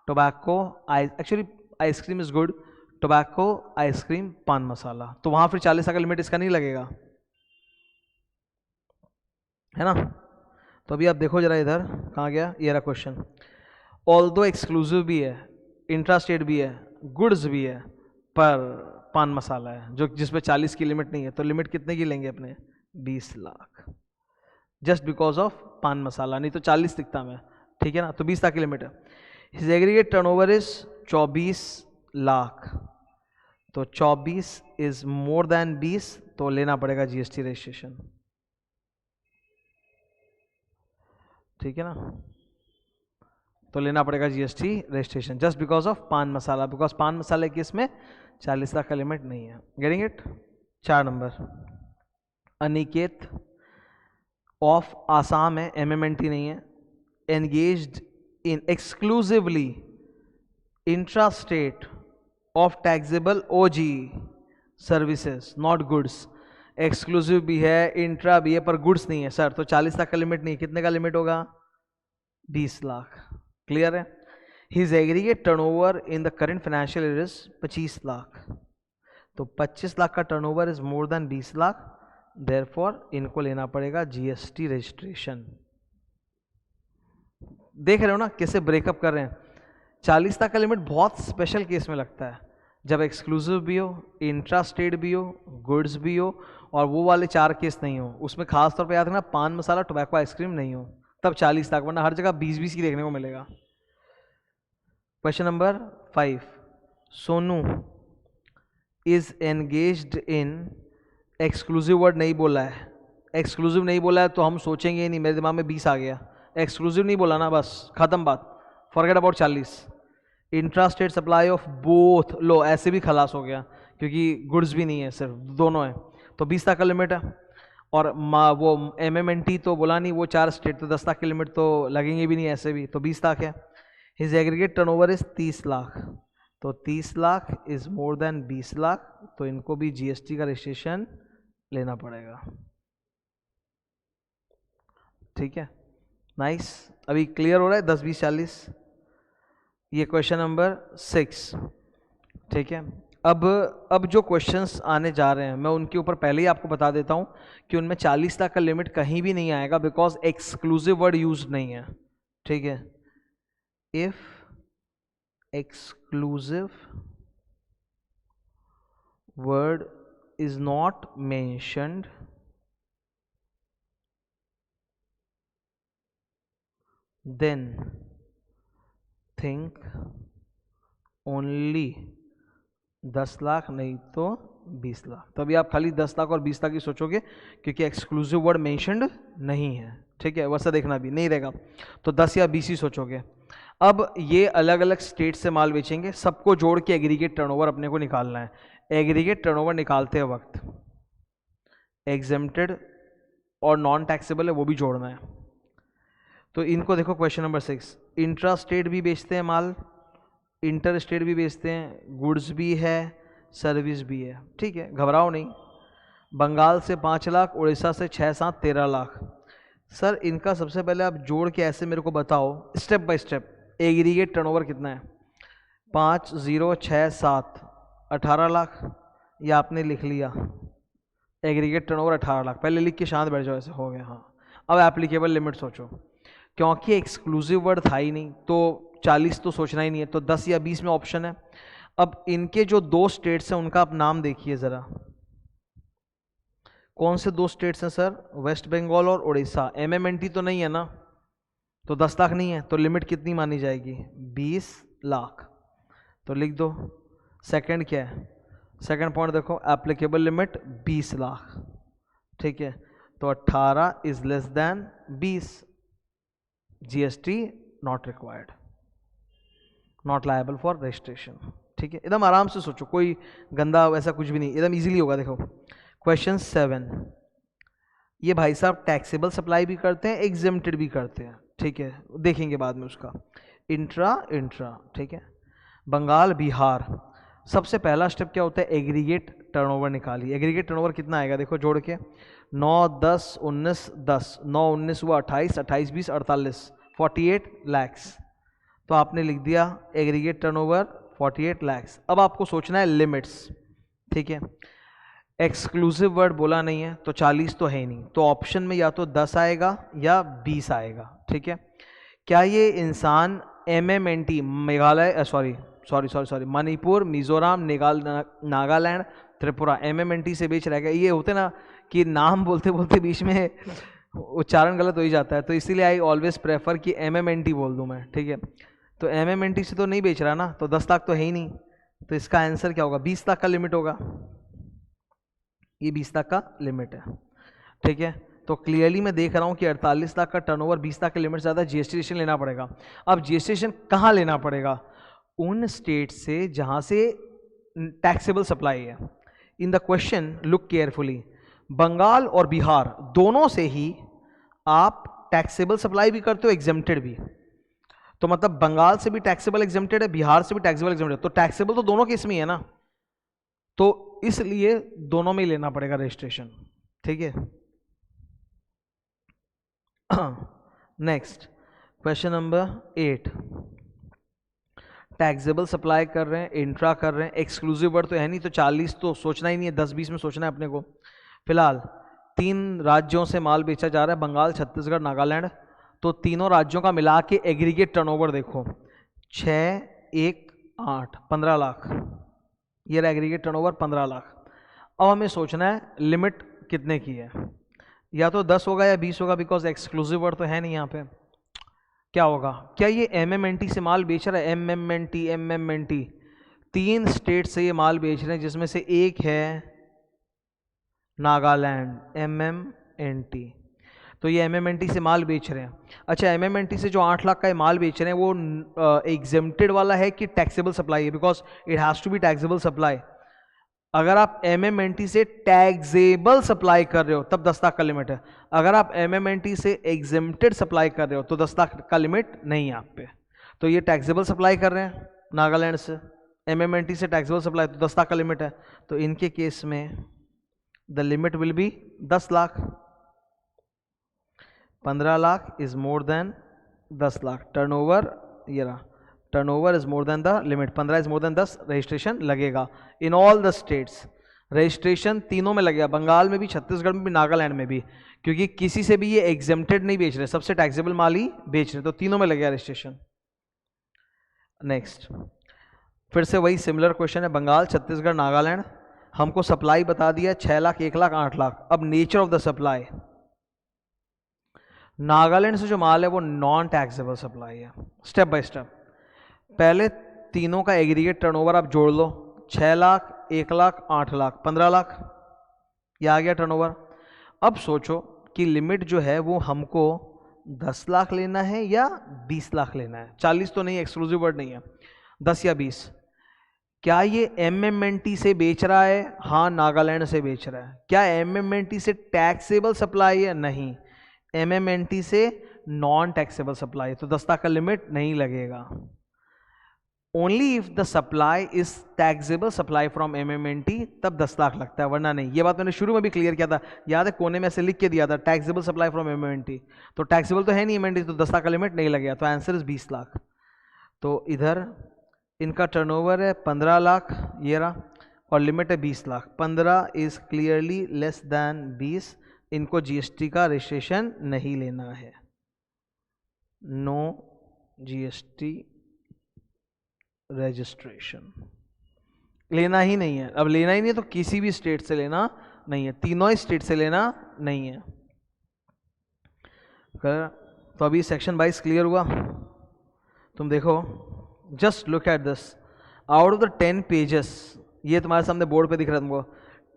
tobacco, actually ice cream is good, tobacco ice cream paan मसाला। तो वहां फिर 40 लाख का लिमिट इसका नहीं लगेगा, है ना। तो अभी आप देखो जरा इधर, कहाँ गया ये रहा क्वेश्चन। ऑल्दो एक्सक्लूसिव भी है, इंट्रास्टेट भी है, गुड्स भी है, पर पान मसाला है जो जिसमें 40 की लिमिट नहीं है, तो लिमिट कितने की लेंगे अपने? 20 लाख, जस्ट बिकॉज ऑफ पान मसाला, नहीं तो 40 दिखता मैं, ठीक है ना। तो 20 लाख की लिमिट है। His aggregate turnover is 24 lakh, तो 24 इज मोर देन 20, तो लेना पड़ेगा जीएसटी रजिस्ट्रेशन, ठीक है ना। तो लेना पड़ेगा GST registration just because of पान मसाला, बिकॉज पान मसाले की इसमें 40 लाख का लिमिट नहीं है। Getting it. 4 number, Aniket of Assam है, MMNT नहीं है, engaged in exclusively intra state of taxable OG services not goods. Exclusive भी है, इंट्रा भी है, पर गुड्स नहीं है सर, तो 40 लाख का लिमिट नहीं है। कितने का लिमिट होगा? 20 लाख। क्लियर है। His aggregate turnover in the current financial year is 25 lakh, तो 25 लाख का turnover is more then 20 lakh, therefore इनको लेना पड़ेगा जीएसटी रजिस्ट्रेशन। देख रहे हो ना कैसे ब्रेकअप कर रहे हैं। 40 लाख का लिमिट बहुत स्पेशल केस में लगता है, जब एक्सक्लूसिव भी हो, इंट्रा स्टेट भी हो, गुड्स भी हो, और वो वाले 4 केस नहीं हो। उसमें खास तौर पे याद रखना पान मसाला टोबैको आइसक्रीम नहीं हो, तब 40 लाख, वरना हर जगह 20-20 की देखने को मिलेगा। Question number 5, Sonu is engaged in, exclusive word नहीं बोला है, एक्सक्लूसिव नहीं बोला है तो हम सोचेंगे नहीं, मेरे दिमाग में 20 आ गया। एक्सक्लूसिव नहीं बोला ना, बस खत्म बात, forget about 40। Intra state supply of both, लो ऐसे भी खलास हो गया क्योंकि गुड्स भी नहीं है, सिर्फ दोनों है, तो 20 लाख का लिमिट है। और वो MMNT तो बोला नहीं, वो 4 स्टेट, तो 10 लाख की लिमिट तो लगेंगे भी नहीं ऐसे भी, तो 20 लाख है। His aggregate turnover is 30 lakh, तो 30 lakh is more then 20 lakh, तो इनको भी जीएसटी का रजिस्ट्रेशन लेना पड़ेगा, ठीक है। नाइस, अभी क्लियर हो रहा है 10, 20, 40। ये क्वेश्चन नंबर 6, ठीक है। अब जो क्वेश्चंस आने जा रहे हैं मैं उनके ऊपर पहले ही आपको बता देता हूं कि उनमें 40 लाख का लिमिट कहीं भी नहीं आएगा, बिकॉज एक्सक्लूसिव वर्ड यूज नहीं है, ठीक है। If exclusive word is not mentioned then think only 10 lakh, नहीं तो 20 लाख। तो अभी आप खाली 10 लाख और 20 लाख ही सोचोगे क्योंकि एक्सक्लूसिव वर्ड मेंशन्ड नहीं है, ठीक है। वैसा देखना भी नहीं रहेगा, तो 10 या 20 ही सोचोगे। अब ये अलग अलग स्टेट से माल बेचेंगे, सबको जोड़ के एग्रीगेट टर्नओवर अपने को निकालना है। एग्रीगेट टर्नओवर निकालते वक्त एग्जेम्प्टेड और नॉन टैक्सेबल है वो भी जोड़ना है। तो इनको देखो, क्वेश्चन नंबर 6, इंट्रा स्टेट भी बेचते हैं माल, इंटर स्टेट भी बेचते हैं, गुड्स भी है, सर्विस भी है, ठीक है, घबराओ नहीं। बंगाल से 5 लाख, उड़ीसा से 6, 7, 13 लाख। सर इनका सबसे पहले आप जोड़ के ऐसे मेरे को बताओ step by step, aggregate turnover कितना है? 5, 0, 6, 7, 18 लाख, या आपने लिख लिया एग्रीगेट टर्नओवर 18 लाख, पहले लिख के शांत बैठ जाओ, ऐसे हो गया। हाँ, अब एप्लीकेबल लिमिट सोचो, क्योंकि एक्सक्लूसिव वर्ड था ही नहीं तो 40 तो सोचना ही नहीं है, तो 10 या 20 में ऑप्शन है। अब इनके जो 2 स्टेट्स हैं उनका आप नाम देखिए जरा, कौन से 2 स्टेट्स हैं सर? वेस्ट बंगाल और उड़ीसा। MMNT तो नहीं है ना, तो 10 लाख नहीं है, तो लिमिट कितनी मानी जाएगी? 20 लाख, तो लिख दो। सेकंड क्या है? सेकंड पॉइंट देखो, एप्लीकेबल लिमिट 20 लाख, ठीक है, तो 18 is less then 20, GST not required, not liable for registration, ठीक है। एकदम आराम से सोचो, कोई गंदा वैसा कुछ भी नहीं, एकदम इजीली होगा। देखो क्वेश्चन 7, ये भाई साहब टैक्सेबल सप्लाई भी करते हैं, एग्जेम्प्टेड भी करते हैं, ठीक है, देखेंगे बाद में उसका। इंट्रा, ठीक है। बंगाल, बिहार, सबसे पहला स्टेप क्या होता है? एग्रीगेट टर्नओवर निकालिए। एग्रीगेट टर्नओवर कितना आएगा? देखो जोड़ के, 9, 10, 19, 10, 9, 19 हुआ 28, 28, 20, 48, 48 लैक्स। तो आपने लिख दिया एग्रीगेट टर्नओवर 48 लैक्स। अब आपको सोचना है लिमिट्स, ठीक है। एक्सक्लूसिव वर्ड बोला नहीं है, तो 40 तो है ही नहीं, तो ऑप्शन में या तो 10 आएगा या 20 आएगा, ठीक है। क्या ये इंसान MMNT, Meghalaya, sorry Manipur, Mizoram, Nagaland, Tripura, MMNT से बेच रहेगा? ये होते ना कि नाम बोलते बोलते बीच में उच्चारण गलत हो ही जाता है, तो इसीलिए आई ऑलवेज प्रेफर कि MMNT बोल दूं मैं, ठीक है। तो MMNT से तो नहीं बेच रहा ना, तो 10 लाख तो है ही नहीं, तो इसका आंसर क्या होगा? 20 लाख का लिमिट होगा। ये 20 लाख का लिमिट है, ठीक है। तो क्लियरली मैं देख रहा हूँ कि 48 लाख का टर्नओवर, 20 लाख का लिमिट ज़्यादा, जीएसटी रजिस्ट्रेशन लेना पड़ेगा। अब जीएसटी रजिस्ट्रेशन कहाँ लेना पड़ेगा? उन स्टेट से जहाँ से टैक्सेबल सप्लाई है। In the question look carefully, Bengal और बिहार दोनों से ही आप टैक्सेबल सप्लाई भी करते हो, एग्जेम्प्टेड भी। तो मतलब बंगाल से भी टैक्सेबल एग्जेम्प्टेड है, बिहार से भी टैक्सेबल एग्जेम्प्टेड है, तो टैक्सेबल तो दोनों केस में ही है ना, तो इसलिए दोनों में ही लेना पड़ेगा रजिस्ट्रेशन, ठीक है। Next question number 8, taxable supply कर रहे हैं, इंट्रा कर रहे हैं, एक्सक्लूसिव वर्ड तो है नहीं, तो 40 तो सोचना ही नहीं है, 10-20 में सोचना है अपने को। फिलहाल 3 राज्यों से माल बेचा जा रहा है, बंगाल, छत्तीसगढ़, नागालैंड। तो तीनों राज्यों का मिला के एग्रीगेट टर्नओवर देखो, 6, 1, 8, 15 लाख, ये रहा एग्रीगेट टर्नओवर 15 लाख। अब हमें सोचना है लिमिट कितने की है, या तो 10 होगा या 20 होगा, बिकॉज एक्सक्लूसिव वर्ड तो है नहीं यहाँ पे। क्या होगा? क्या ये MMNT से माल बेच रहा है? MMNT 3 स्टेट से ये माल बेच रहे हैं, जिसमें से एक है नागालैंड, MMNT। तो ये MMNT से माल बेच रहे हैं। अच्छा, MMNT से जो 8 लाख का ये माल बेच रहे हैं वो एग्जेम्प्टेड वाला है कि टैक्सेबल सप्लाई है? Because it has to be taxable supply. अगर आप MMNT से टैक्सेबल सप्लाई कर रहे हो तब 10 लाख का लिमिट है। अगर आप MMNT से एग्जेम्प्टेड सप्लाई कर रहे हो तो 10 लाख का लिमिट नहीं है आप पे। तो ये टैक्सेबल सप्लाई कर रहे हैं नागालैंड से, MMNT से टैक्सेबल सप्लाई, तो 10 लाख का लिमिट है। तो इनके केस में the limit will be 10 lakh. 15 lakh is more than 10 lakh. Turnover ये रहा, turnover is more than the limit, 15 is more than 10, registration लगेगा in all the states. Registration तीनों में लगेगा, बंगाल में भी, छत्तीसगढ़ में भी, नागालैंड में भी, क्योंकि किसी से भी ये एग्जेम्प्टेड नहीं बेच रहे, सबसे टैक्सेबल माल ही बेच रहे, तो तीनों में लगेगा रजिस्ट्रेशन। नेक्स्ट, फिर से वही सिमिलर क्वेश्चन है, बंगाल, छत्तीसगढ़, नागालैंड। हमको सप्लाई बता दिया 6 लाख, 1 लाख, 8 लाख। अब nature of the supply, Nagaland से जो माल है वो नॉन टैक्सेबल सप्लाई है। स्टेप बाय स्टेप, पहले तीनों का एग्रीगेट टर्नओवर आप जोड़ लो, 6 लाख, 1 लाख, 8 लाख, 15 लाख, ये आ गया टर्नओवर। अब सोचो कि लिमिट जो है वो हमको 10 लाख लेना है या 20 लाख लेना है। 40 तो नहीं, एक्सक्लूसिव वर्ड नहीं है, 10 या 20। क्या ये MMNT से बेच रहा है? हाँ, नागालैंड से बेच रहा है। क्या MMNT से टैक्सेबल सप्लाई है? नहीं, MMNT से नॉन टैक्सेबल सप्लाई, तो 10 लाख का लिमिट नहीं लगेगा। Only if the supply is taxable supply from MMNT तब 10 लाख लगता है, वरना नहीं। ये बात मैंने शुरू में भी क्लियर किया था, याद है, कोने में से लिख के दिया था, टैक्सेबल सप्लाई फ्रॉम MMNT। तो टैक्सेबल तो है नहीं MMNT, तो 10 लाख का लिमिट नहीं लगेगा, तो आंसर इज 20 लाख। तो इधर इनका टर्नओवर है 15 लाख, ये रहा, और लिमिट है 20 lakh. 15 is clearly less than 20, इनको GST का रजिस्ट्रेशन नहीं लेना है, नो GST रजिस्ट्रेशन लेना ही नहीं है। अब लेना ही नहीं है तो किसी भी स्टेट से लेना नहीं है, तीनों ही स्टेट से लेना नहीं है। तो अभी सेक्शन 22 क्लियर हुआ। तुम देखो, just look at this, out of the 10 pages, ये तुम्हारे सामने बोर्ड पे दिख रहा है तुमको,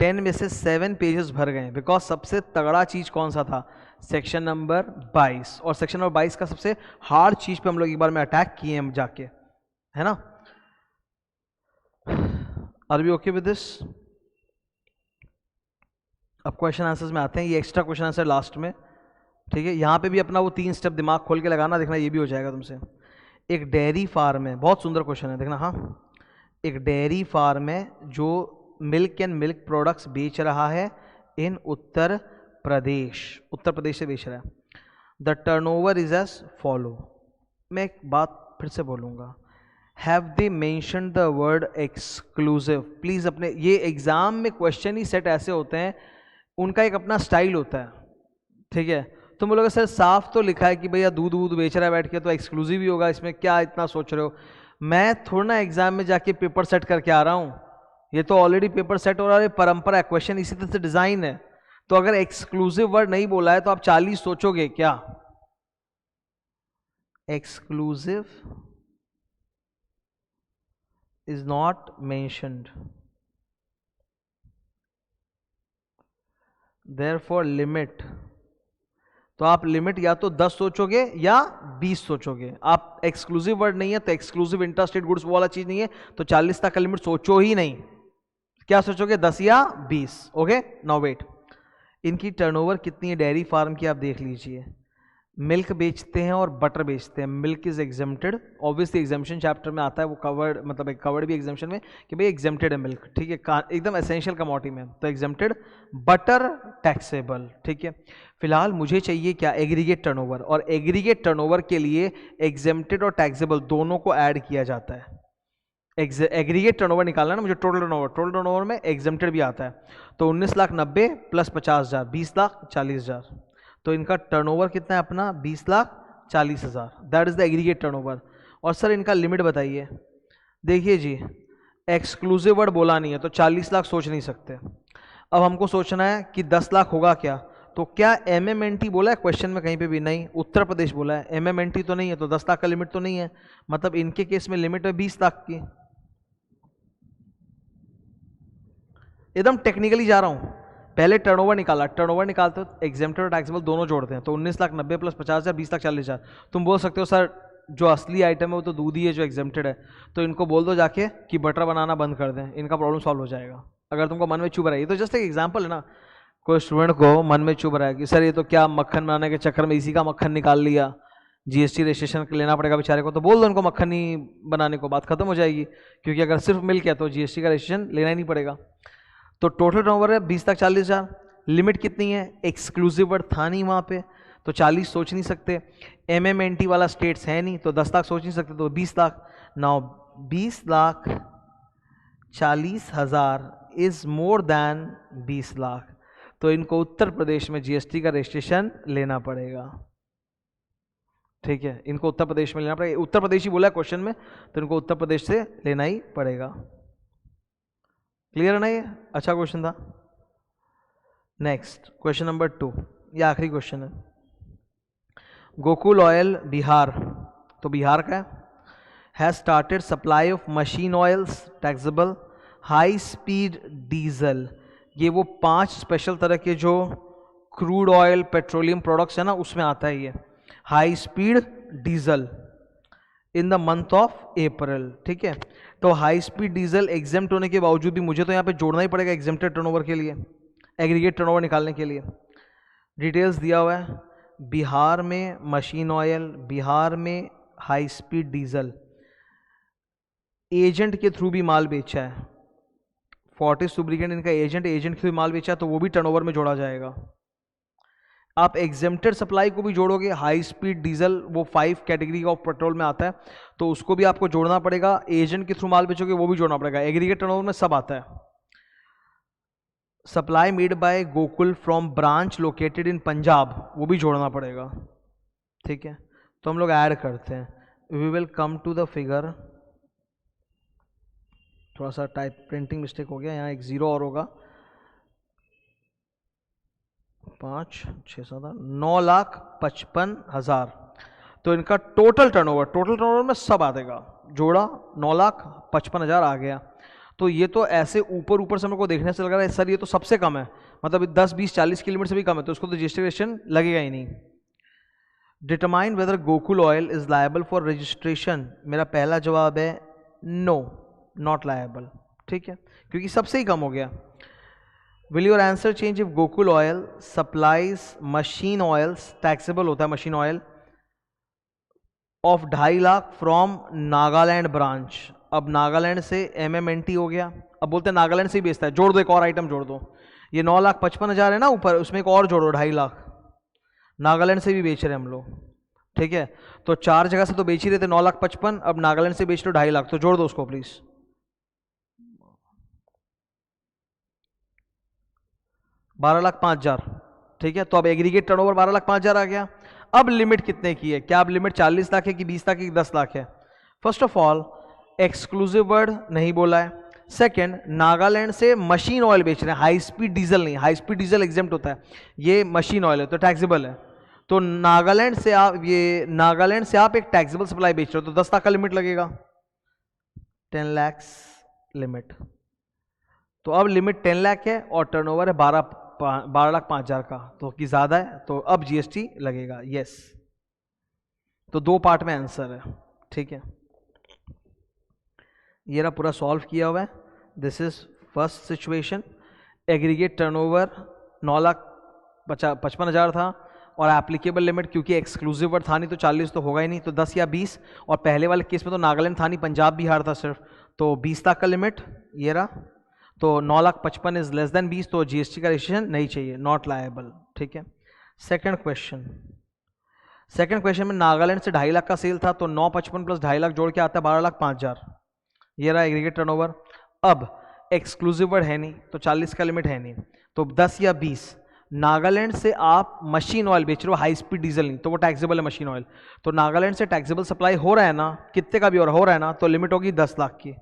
10 में से 7 पेजेस भर गए, बिकॉज सबसे तगड़ा चीज कौन सा था? Section number 22। और सेक्शन नंबर 22 का सबसे हार्ड चीज पे हम लोग एक बार में अटैक किए हम जाके, है ना। Are we okay with this? अब क्वेश्चन आंसर्स में आते हैं, ये एक्स्ट्रा क्वेश्चन आंसर लास्ट में, ठीक है। यहाँ पे भी अपना वो 3 स्टेप दिमाग खोल के लगाना, देखना ये भी हो जाएगा तुमसे। एक डेयरी फार्म है, बहुत सुंदर क्वेश्चन है, देखना। हाँ, एक डेयरी फार्म है जो मिल्क एंड मिल्क प्रोडक्ट्स बेच रहा है इन उत्तर प्रदेश से बेच रहा है। The turnover is as follow. मैं एक बात फिर से बोलूँगा, have they mention the word exclusive? Please, अपने ये एग्जाम में क्वेश्चन ही सेट ऐसे होते हैं, उनका एक अपना स्टाइल होता है, ठीक है। तुम बोलोगे सर साफ तो लिखा है कि भैया दूध वूध बेच रहा है बैठ के, तो एक्सक्लूसिव ही होगा, इसमें क्या इतना सोच रहे हो? मैं थोड़ा ना एग्जाम में जाके पेपर सेट करके आ रहा हूँ, ये तो ऑलरेडी पेपर सेट हो रहा है, परंपरा है, क्वेश्चन इसी तरह से डिजाइन है। तो अगर एक्सक्लूसिव वर्ड नहीं बोला है तो आप 40 सोचोगे क्या? Exclusive is not mentioned, therefore limit, तो आप लिमिट या तो 10 सोचोगे या 20 सोचोगे। आप एक्सक्लूसिव वर्ड नहीं है तो एक्सक्लूसिव इंट्रास्टेट गुड्स वाला चीज नहीं है, तो 40 तक का लिमिट सोचो ही नहीं। क्या सोचोगे, 10 या 20। ओके, नाउ वेट, इनकी टर्नओवर कितनी है डेयरी फार्म की, आप देख लीजिए। मिल्क बेचते हैं और बटर बेचते हैं। Milk is exempted, obviously exemption chapter में आता है वो, कवर्ड मतलब एक कवर्ड भी एग्जामिशन में कि भाई एग्जेम्प्टेड है मिल्क, ठीक है, एकदम एसेंशियल कमोडिटी में, तो एग्जेम्प्टेड। बटर टैक्सेबल, ठीक है। फिलहाल मुझे चाहिए क्या, एग्रीगेट टर्नओवर, और एग्रीगेट टर्नओवर के लिए एग्जेम्प्टेड और टैक्सेबल दोनों को ऐड किया जाता है। एग्रीगेट टर्नओवर निकालना ना मुझे, टोटल टर्नओवर में एग्जेम्प्टेड भी आता है। तो 19,90,000 प्लस 50,000, 20,40,000। तो इनका टर्नओवर कितना है अपना, 20,40,000। That is the aggregate turnover. और सर इनका लिमिट बताइए। देखिए जी, एक्सक्लूसिव वर्ड बोला नहीं है तो 40 लाख सोच नहीं सकते। अब हमको सोचना है कि 10 लाख होगा क्या, तो क्या MMNT बोला है क्वेश्चन में कहीं पे भी, नहीं। उत्तर प्रदेश बोला है, MMNT तो नहीं है, तो 10 लाख का लिमिट तो नहीं है, मतलब इनके केस में लिमिट है 20 लाख की। एकदम टेक्निकली जा रहा हूं, पहले टर्नओवर निकाला, टर्नओवर निकालते हो एग्जेम्प्टेड और टैक्सेबल दोनों जोड़ते हैं, तो 19,90,000 प्लस 50,000, 20,40,000। तुम बोल सकते हो सर जो असली आइटम है वो तो दूध ही है जो एग्जेम्प्टेड है, तो इनको बोल दो जाके कि बटर बनाना बंद कर दें, इनका प्रॉब्लम सॉल्व हो जाएगा। अगर तुमको मन में चुभ रहा है, ये तो जस्ट एक एग्जाम्पल है ना, कोई स्टूडेंट को मन में चुभ रहा है कि सर ये तो क्या मक्खन बनाने के चक्कर में इसी का मक्खन निकाल लिया, GST रजिस्ट्रेशन लेना पड़ेगा बेचारे को, तो बोल दो इनको मक्खन ही बनाने को, बात खत्म हो जाएगी। क्योंकि अगर सिर्फ मिल्क है तो GST का रजिस्ट्रेशन लेना ही नहीं पड़ेगा। तो टोटल टर्नओवर है 20,40,000। लिमिट कितनी है, एक्सक्लूसिव वर्ड था नहीं वहाँ पे, तो 40 सोच नहीं सकते। MMNT वाला स्टेट्स है नहीं, तो 10 लाख सोच नहीं सकते, तो 20 lakh. Now 20,40,000 is more then 20 lakh, तो इनको उत्तर प्रदेश में GST का रजिस्ट्रेशन लेना पड़ेगा। ठीक है, इनको उत्तर प्रदेश में लेना पड़ेगा, उत्तर प्रदेश ही बोला है क्वेश्चन में, तो इनको उत्तर प्रदेश से लेना ही पड़ेगा। क्लियर है ना ये, अच्छा क्वेश्चन था। नेक्स्ट क्वेश्चन नंबर 2, ये आखिरी क्वेश्चन है। गोकुल ऑयल बिहार, तो बिहार का है, has started supply of machine oils taxable, high speed diesel. ये वो 5 स्पेशल तरह के जो क्रूड ऑयल पेट्रोलियम प्रोडक्ट्स है ना उसमें आता है ये high speed diesel in the month of April. ठीक है, तो हाई स्पीड डीजल एग्जेम्प्ट होने के बावजूद भी मुझे तो यहाँ पे जोड़ना ही पड़ेगा एग्जेम्प्टेड टर्नओवर के लिए, एग्रीगेट टर्नओवर निकालने के लिए। डिटेल्स दिया हुआ है, बिहार में मशीन ऑयल, बिहार में हाई स्पीड डीजल, एजेंट के थ्रू भी माल बेचा है, फोर्टिस लुब्रिकेंट इनका एजेंट के थ्रू माल बेचा, तो वो भी टर्नओवर में जोड़ा जाएगा। आप एग्जेम्प्टेड सप्लाई को भी जोड़ोगे, हाई स्पीड डीजल वो 5 कैटेगरी ऑफ पेट्रोल में आता है, तो उसको भी आपको जोड़ना पड़ेगा। एजेंट के थ्रू माल बेचोगे वो भी जोड़ना पड़ेगा, एग्रीगेट टर्नओवर में सब आता है। Supply made by Gokul from branch located in Punjab, वो भी जोड़ना पड़ेगा। ठीक है, तो हम लोग ऐड करते हैं, we will come to the figure. थोड़ा सा टाइप प्रिंटिंग मिस्टेक हो गया, यहाँ एक 0 और होगा। 5, 6, 7, 9,55,000, तो इनका टोटल टर्नओवर में सब आ जाएगा, जोड़ा 9,55,000 आ गया। तो ये तो ऐसे ऊपर से मेरे को देखने से लग रहा है सर ये तो सबसे कम है, मतलब 10, 20, 40 की लिमिट से भी कम है, तो उसको तो रजिस्ट्रेशन लगेगा ही नहीं। Determine whether Gokul oil is liable for registration, मेरा पहला जवाब है नो, नॉट लायबल। ठीक है, क्योंकि सबसे ही कम हो गया। Will your answer change if Gokul oil supplies machine oils, taxable होता है machine oil, of 2.5 lakh from Nagaland branch. अब नागालैंड से MMNT हो गया, अब बोलते हैं नागालैंड से ही बेचता है, जोड़ दो एक और आइटम जोड़ दो, ये 9,55,000 है ना ऊपर, उसमें एक और जोड़ो 2.5 लाख, नागालैंड से भी बेच रहे हैं हम लोग। ठीक है, तो 4 जगह से तो बेच ही रहे थे 9,55,000, अब नागालैंड से बेच लो 2.5 लाख, तो जोड़ दो उसको प्लीज। 12,05,000। ठीक है, तो अब एग्रीगेट टर्नओवर 12,05,000 आ गया। अब लिमिट कितने की है, क्या अब लिमिट 40 लाख है कि 20 लाख है कि 10 लाख है? First of all exclusive word नहीं बोला है। सेकंड, नागालैंड से मशीन ऑयल बेच रहे हैं, हाई स्पीड डीजल नहीं, हाई स्पीड डीजल एग्जेम्प्ट होता है, ये मशीन ऑयल है तो टैक्सेबल है। तो नागालैंड से आप एक टैक्सेबल सप्लाई बेच रहे हो, तो 10 लाख का लिमिट लगेगा, 10 लाख लिमिट। तो अब लिमिट 10 लाख है और टर्नओवर है 12 12,05,000 का, तो कि ज़्यादा है तो अब जीएसटी लगेगा। यस, तो 2 पार्ट में आंसर है, ठीक है। ये रहा पूरा सॉल्व किया हुआ है। This is first situation. Aggregate turnover 9,55,000 था और एप्लीकेबल लिमिट क्योंकि एक्सक्लूसिव वर्ड था नहीं तो 40 तो होगा ही नहीं, तो 10 या 20, और पहले वाले केस में तो नागालैंड था नहीं, पंजाब बिहार था सिर्फ, तो 20 लाख का लिमिट ये रहा। तो 9,55,000 इज लेस देन 20, तो जीएसटी का रजिस्ट्रेशन नहीं चाहिए, नॉट लायबल, ठीक है। सेकंड क्वेश्चन में नागालैंड से 2.5 लाख का सेल था, तो 9,55,000 प्लस 2.5 लाख जोड़ के आता है 12,05,000। ये रहा एग्रीगेट टर्नओवर। अब एक्सक्लूसिव वर्ड है नहीं तो 40 का लिमिट है नहीं, तो 10 या 20, नागालैंड से आप मशीन ऑयल बेच रहे हो, हाई स्पीड डीजल नहीं, तो वो टैक्सेबल है मशीन ऑयल। तो नागालैंड से टैक्सेबल सप्लाई हो रहा है ना, कितने का भी हो रहा है ना, तो लिमिट होगी 10 लाख की।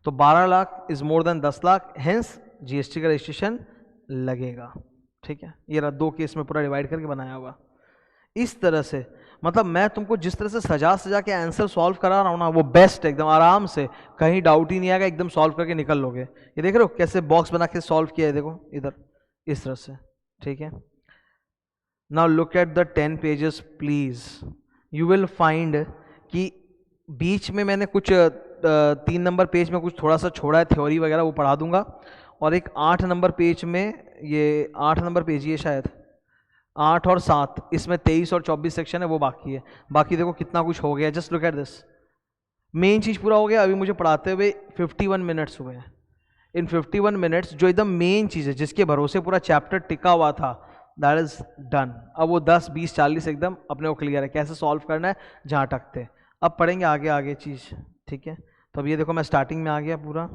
तो 12 lakh is more than 10 lakh, hence GST का रजिस्ट्रेशन लगेगा, ठीक है। ये रहा 2 केस में पूरा डिवाइड करके बनाया हुआ। इस तरह से मतलब मैं तुमको जिस तरह से सजा के आंसर सॉल्व करा रहा हूँ ना, वो बेस्ट, एकदम आराम से, कहीं डाउट ही नहीं आएगा, एकदम सॉल्व करके निकल लोगे। ये देख रहे हो कैसे बॉक्स बना के सॉल्व किया है, देखो इधर इस तरह से, ठीक है। Now look at the 10 pages please. You will find कि बीच में मैंने कुछ 3 नंबर पेज में कुछ थोड़ा सा छोड़ा है थ्योरी वगैरह, वो पढ़ा दूंगा, और एक 8 नंबर पेज में, ये 8 नंबर पेज ये शायद 8 और 7, इसमें 23 और 24 सेक्शन है, वो बाकी है। बाकी देखो कितना कुछ हो गया, just look at this. Main चीज पूरा हो गया, अभी मुझे पढ़ाते हुए 51 मिनट्स हुए हैं। इन 51 मिनट्स जो एकदम मेन चीज है, जिसके भरोसे पूरा चैप्टर टिका हुआ था, दैट इज डन। अब वो 10, 20, 40 एकदम अपने को क्लियर है कैसे सॉल्व करना है, जहाँ अटकते। अब पढ़ेंगे आगे आगे चीज, ठीक है। तो अब ये देखो मैं स्टार्टिंग में आ गया पूरा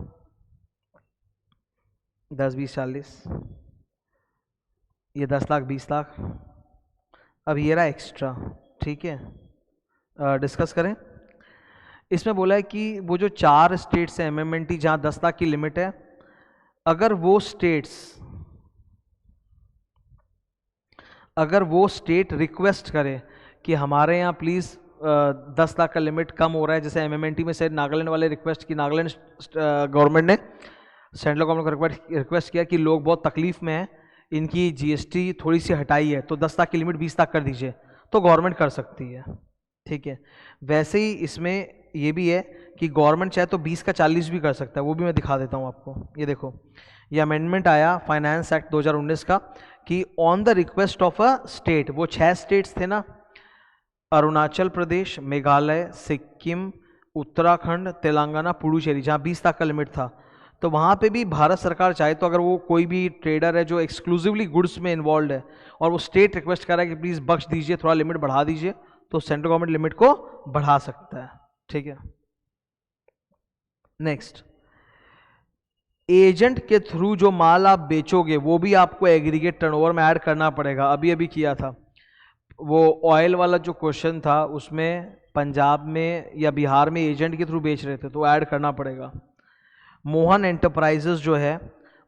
10, 20, 40, ये 10 लाख, 20 लाख। अब ये रहा एक्स्ट्रा, ठीक है। डिस्कस करें। इसमें बोला है कि वो जो 4 स्टेट्स हैं एमएमएनटी जहां 10 लाख की लिमिट है, अगर वो स्टेट रिक्वेस्ट करे कि हमारे यहाँ प्लीज़ 10 लाख का लिमिट कम हो रहा है, जैसे एमएमएनटी में से नागालैंड वाले रिक्वेस्ट की, नागालैंड गवर्नमेंट ने सेंट्रल गवर्नमेंट को रिक्वेस्ट किया कि लोग बहुत तकलीफ में हैं, इनकी जीएसटी थोड़ी सी हटाई है, तो 10 लाख की लिमिट 20 लाख कर दीजिए, तो गवर्नमेंट कर सकती है, ठीक है। वैसे ही इसमें ये भी है कि गवर्नमेंट चाहे तो 20 का 40 भी कर सकता है, वो भी मैं दिखा देता हूँ आपको। ये देखो, ये अमेंडमेंट आया फाइनेंस एक्ट 2019 का कि on the request of a state, वो 6 स्टेट्स थे ना, अरुणाचल प्रदेश, मेघालय, सिक्किम, उत्तराखंड, तेलंगाना, पुडुचेरी, जहाँ 20 लाख का लिमिट था, तो वहाँ पे भी भारत सरकार चाहे तो, अगर वो कोई भी ट्रेडर है जो एक्सक्लूसिवली गुड्स में इन्वॉल्व है और वो स्टेट रिक्वेस्ट कर रहा है कि प्लीज़ बख्श दीजिए, थोड़ा लिमिट बढ़ा दीजिए, तो सेंट्रल गवर्नमेंट लिमिट को बढ़ा सकता है, ठीक है। नेक्स्ट, एजेंट के थ्रू जो माल आप बेचोगे वो भी आपको एग्रीगेट टर्नओवर में ऐड करना पड़ेगा। अभी अभी किया था वो ऑयल वाला जो क्वेश्चन था, उसमें पंजाब में या बिहार में एजेंट के थ्रू बेच रहे थे, तो ऐड करना पड़ेगा। मोहन एंटरप्राइजेस जो है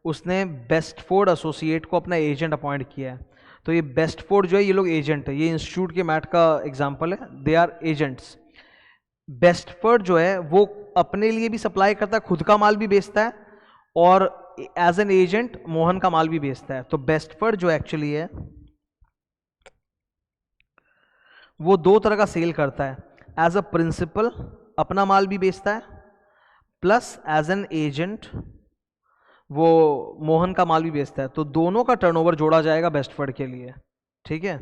उसने बेस्टफोर्ड एसोसिएट को अपना एजेंट अपॉइंट किया है, तो ये बेस्टफोर्ड जो है ये लोग एजेंट है, ये इंस्टीट्यूट के मैट का एग्जाम्पल है, दे आर एजेंट्स। बेस्टफोर्ड जो है वो अपने लिए भी सप्लाई करता है, खुद का माल भी बेचता है, और एज एन एजेंट मोहन का माल भी बेचता है। तो बेस्टफोर्ड जो एक्चुअली है वो 2 तरह का सेल करता है, एज अ प्रिंसिपल अपना माल भी बेचता है, प्लस एज एन एजेंट वो मोहन का माल भी बेचता है, तो दोनों का टर्नओवर जोड़ा जाएगा बेस्टफोर्ड के लिए, ठीक है।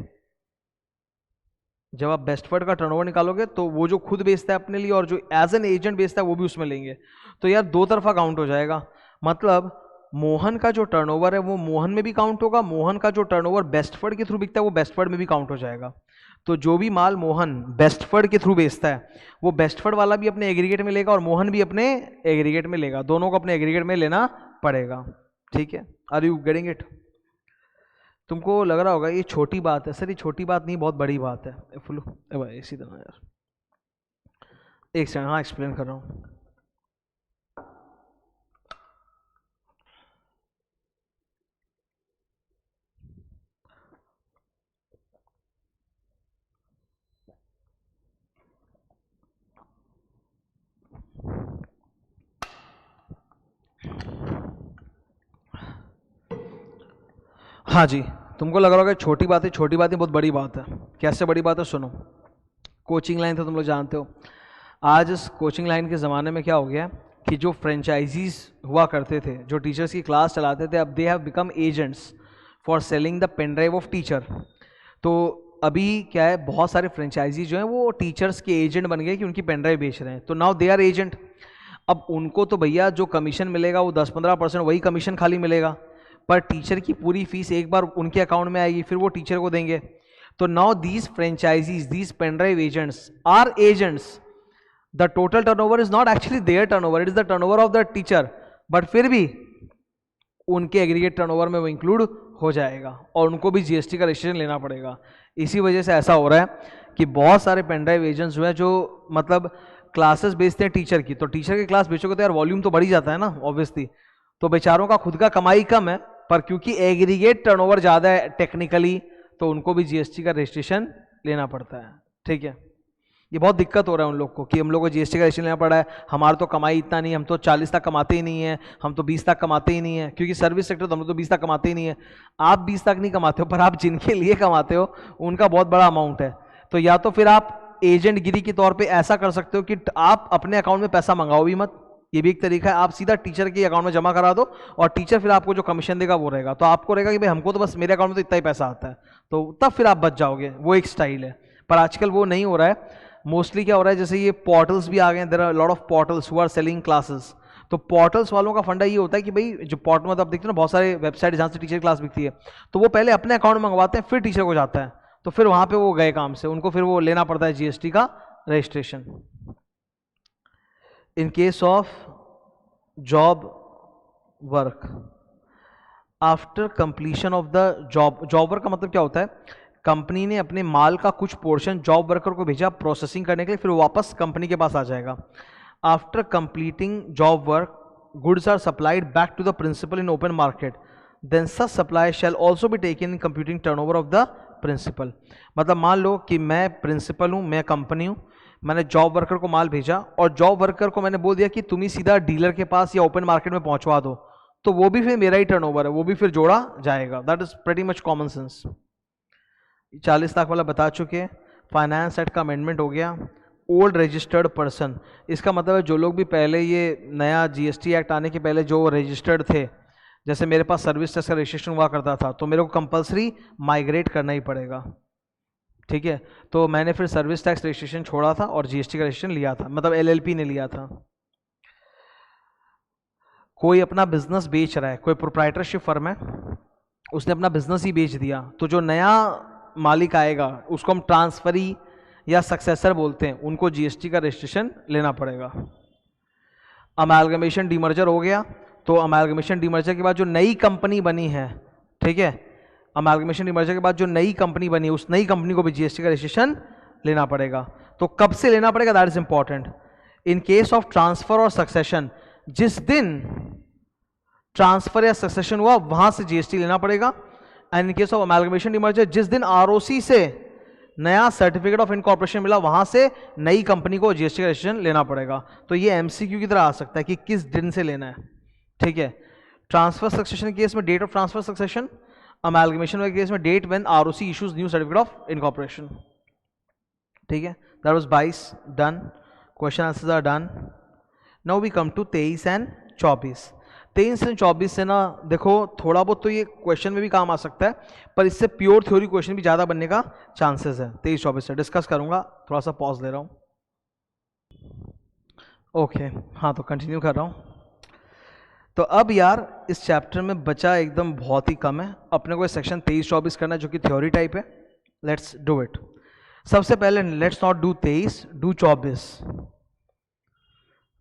जब आप बेस्टफोर्ड का टर्नओवर निकालोगे तो वो जो खुद बेचता है अपने लिए और जो एज एन एजेंट बेचता है वो भी उसमें लेंगे, तो यार 2 तरफा काउंट हो जाएगा। मतलब मोहन का जो टर्नओवर है वो मोहन में भी काउंट होगा, मोहन का जो टर्नओवर बेस्टफोर्ड के थ्रू बिकता है वो बेस्टफोर्ड में भी काउंट हो जाएगा। तो जो भी माल मोहन बेस्टफोर्ड के थ्रू बेचता है वो बेस्टफोर्ड वाला भी अपने एग्रीगेट में लेगा और मोहन भी अपने एग्रीगेट में लेगा, दोनों को अपने एग्रीगेट में लेना पड़ेगा, ठीक है। Are you getting it? तुमको लग रहा होगा ये छोटी बात है, सर ये छोटी बात नहीं, बहुत बड़ी बात है। फुल्लू भाई इसी तरह यार, एक सेकंड, हाँ एक्सप्लेन कर रहा हूँ। हाँ जी, तुमको लग रहा होगा छोटी बात है, छोटी बात है, बहुत बड़ी बात है। कैसे बड़ी बात है सुनो। कोचिंग लाइन तो तुम लोग जानते हो, आज इस कोचिंग लाइन के ज़माने में क्या हो गया कि जो फ्रेंचाइजीज हुआ करते थे, जो टीचर्स की क्लास चलाते थे, अब they have become agents for selling the pen drive of teacher. तो अभी क्या है, बहुत सारे फ्रेंचाइजी जो हैं वो टीचर्स के एजेंट बन गए कि उनकी पेन ड्राइव बेच रहे हैं, तो नाउ दे आर एजेंट। अब उनको तो भैया जो कमीशन मिलेगा वो 10-15% वही कमीशन खाली मिलेगा, पर टीचर की पूरी फीस एक बार उनके अकाउंट में आएगी, फिर वो टीचर को देंगे। तो now these franchisees, these pen drive agents are agents. The total turnover is not actually their turnover, it is the turnover of the teacher, but फिर भी उनके एग्रीगेट टर्नओवर में वो इंक्लूड हो जाएगा और उनको भी जीएसटी का रजिस्ट्रेशन लेना पड़ेगा। इसी वजह से ऐसा हो रहा है कि बहुत सारे पेन ड्राइव एजेंट्स जो है, जो मतलब क्लासेस बेचते हैं टीचर की, तो टीचर की क्लास बेचोगे तो यार वॉल्यूम तो बढ़ ही जाता है ना ऑब्वियसली। तो बेचारों का खुद का कमाई कम है, पर क्योंकि एग्रीगेट टर्नओवर ज़्यादा है टेक्निकली, तो उनको भी जीएसटी का रजिस्ट्रेशन लेना पड़ता है। ठीक है, ये बहुत दिक्कत हो रहा है उन लोग को कि हम लोग को जीएसटी का रजिस्ट्रेशन लेना पड़ा है, हमारा तो कमाई इतना नहीं है, हम तो 40 तक कमाते ही नहीं है, हम तो 20 तक कमाते ही नहीं है, क्योंकि सर्विस सेक्टर तो हम लोग तो 20 तक कमाते ही नहीं है। आप 20 तक नहीं कमाते हो, पर आप जिनके लिए कमाते हो उनका बहुत बड़ा अमाउंट है। तो या तो फिर आप एजेंट गिरी के तौर पे ऐसा कर सकते हो कि आप अपने अकाउंट में पैसा मंगाओ भी मत, ये भी एक तरीका है। आप सीधा टीचर के अकाउंट में जमा करा दो और टीचर फिर आपको जो कमीशन देगा वो रहेगा। तो आपको रहेगा कि भाई हमको तो बस मेरे अकाउंट में तो इतना ही पैसा आता है, तो तब फिर आप बच जाओगे, वो एक स्टाइल है। पर आजकल वो नहीं हो रहा है। मोस्टली क्या हो रहा है, जैसे ये पोर्टल्स भी आ गए, there are lot of portals who are selling classes. तो पोर्टल्स वालों का फंडा ये होता है कि भाई जो पोर्टल मतलब आप देखते हो ना, बहुत सारे वेबसाइट जहाँ से टीचर क्लास बिकती है, तो वो पहले अपने अकाउंट में मंगवाते हैं, फिर टीचर को जाता है, तो फिर वहाँ पे वो गए काम से, उनको फिर वो लेना पड़ता है जीएसटी का registration. In case of job work, after completion of the job work का मतलब क्या होता है, कंपनी ने अपने माल का कुछ पोर्शन जॉब वर्कर को भेजा प्रोसेसिंग करने के लिए, फिर वापस कंपनी के पास आ जाएगा। After completing job work, goods are supplied back to the principal in open market, then such supply shall also be taken in computing turnover of the principal. मतलब मान लो कि मैं प्रिंसिपल हूँ, मैं कंपनी हूँ, मैंने जॉब वर्कर को माल भेजा और जॉब वर्कर को मैंने बोल दिया कि तुम ही सीधा डीलर के पास या ओपन मार्केट में पहुंचवा दो, तो वो भी फिर मेरा ही टर्नओवर है, वो भी फिर जोड़ा जाएगा। That is pretty much common sense. 40 lakh वाला बता चुके। फाइनेंस एक्ट का अमेंडमेंट हो गया। ओल्ड रजिस्टर्ड पर्सन, इसका मतलब है जो लोग भी पहले ये नया जीएसटी एक्ट आने के पहले जो रजिस्टर्ड थे, जैसे मेरे पास सर्विस टैक्स का रजिस्ट्रेशन हुआ करता था, तो मेरे को कंपलसरी माइग्रेट करना ही पड़ेगा। ठीक है, तो मैंने फिर सर्विस टैक्स रजिस्ट्रेशन छोड़ा था और जीएसटी का रजिस्ट्रेशन लिया था, मतलब एलएलपी ने लिया था। कोई अपना बिजनेस बेच रहा है, कोई प्रोप्राइटरशिप फर्म है, उसने अपना बिजनेस ही बेच दिया, तो जो नया मालिक आएगा उसको हम ट्रांसफरी या सक्सेसर बोलते हैं, उनको जीएसटी का रजिस्ट्रेशन लेना पड़ेगा। अमैलगमेशन डीमर्जर हो गया, तो अमैलगमेशन डीमर्जर के बाद जो नई कंपनी बनी है, ठीक है, अमैलगमेशन डीमर्जर के बाद जो नई कंपनी बनी है, उस नई कंपनी को भी जीएसटी का रजिस्ट्रेशन लेना पड़ेगा। तो कब से लेना पड़ेगा, that is important. In case of transfer और सक्सेशन, जिस दिन ट्रांसफर या सक्सेशन हुआ वहां से जीएसटी लेना पड़ेगा। And in case of amalgamation demerger, जिस दिन आरओसी से नया सर्टिफिकेट ऑफ इनकॉर्पोरेशन मिला वहां से नई कंपनी को जीएसटी का रजिस्ट्रेशन लेना पड़ेगा। तो ये एमसीक्यू की तरह आ सकता है कि किस दिन से लेना है। ठीक है, ट्रांसफर सक्सेशन के केस में date of transfer succession, amalgamation के केस में date when ROC issues new certificate of incorporation. ठीक है, that was 22 done. Question answers are done. Now we come to 23 and 24। 23 से 24 से ना देखो थोड़ा बहुत तो ये क्वेश्चन में भी काम आ सकता है, पर इससे प्योर थ्योरी क्वेश्चन भी ज़्यादा बनने का चांसेस है। 23-24 से डिस्कस करूंगा, थोड़ा सा पॉज ले रहा हूँ। ओके, हाँ तो कंटिन्यू कर रहा हूँ। तो अब यार इस चैप्टर में बचा एकदम बहुत ही कम है, अपने को सेक्शन 23-24 करना है जो कि थ्योरी टाइप है। Let's do it. सबसे पहले लेट्स नॉट डू 23, डू 24,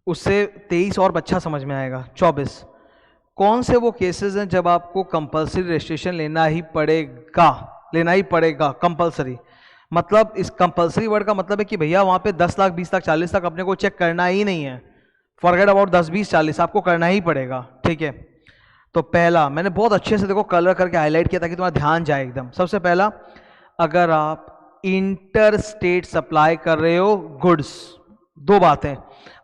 उससे 23 और अच्छा समझ में आएगा। 24, कौन से वो केसेस हैं जब आपको कंपलसरी रजिस्ट्रेशन लेना ही पड़ेगा कंपलसरी। मतलब इस कंपलसरी वर्ड का मतलब है कि भैया वहां पे 10 लाख 20 लाख 40 लाख अपने को चेक करना ही नहीं है, फॉरगेट अबाउट 10 20 40, आपको करना ही पड़ेगा। ठीक है, तो पहला मैंने बहुत अच्छे से देखो कलर करके हाईलाइट किया ताकि तुम्हारा ध्यान जाए एकदम। सबसे पहला, अगर आप इंटर स्टेट सप्लाई कर रहे हो गुड्स, दो बातें,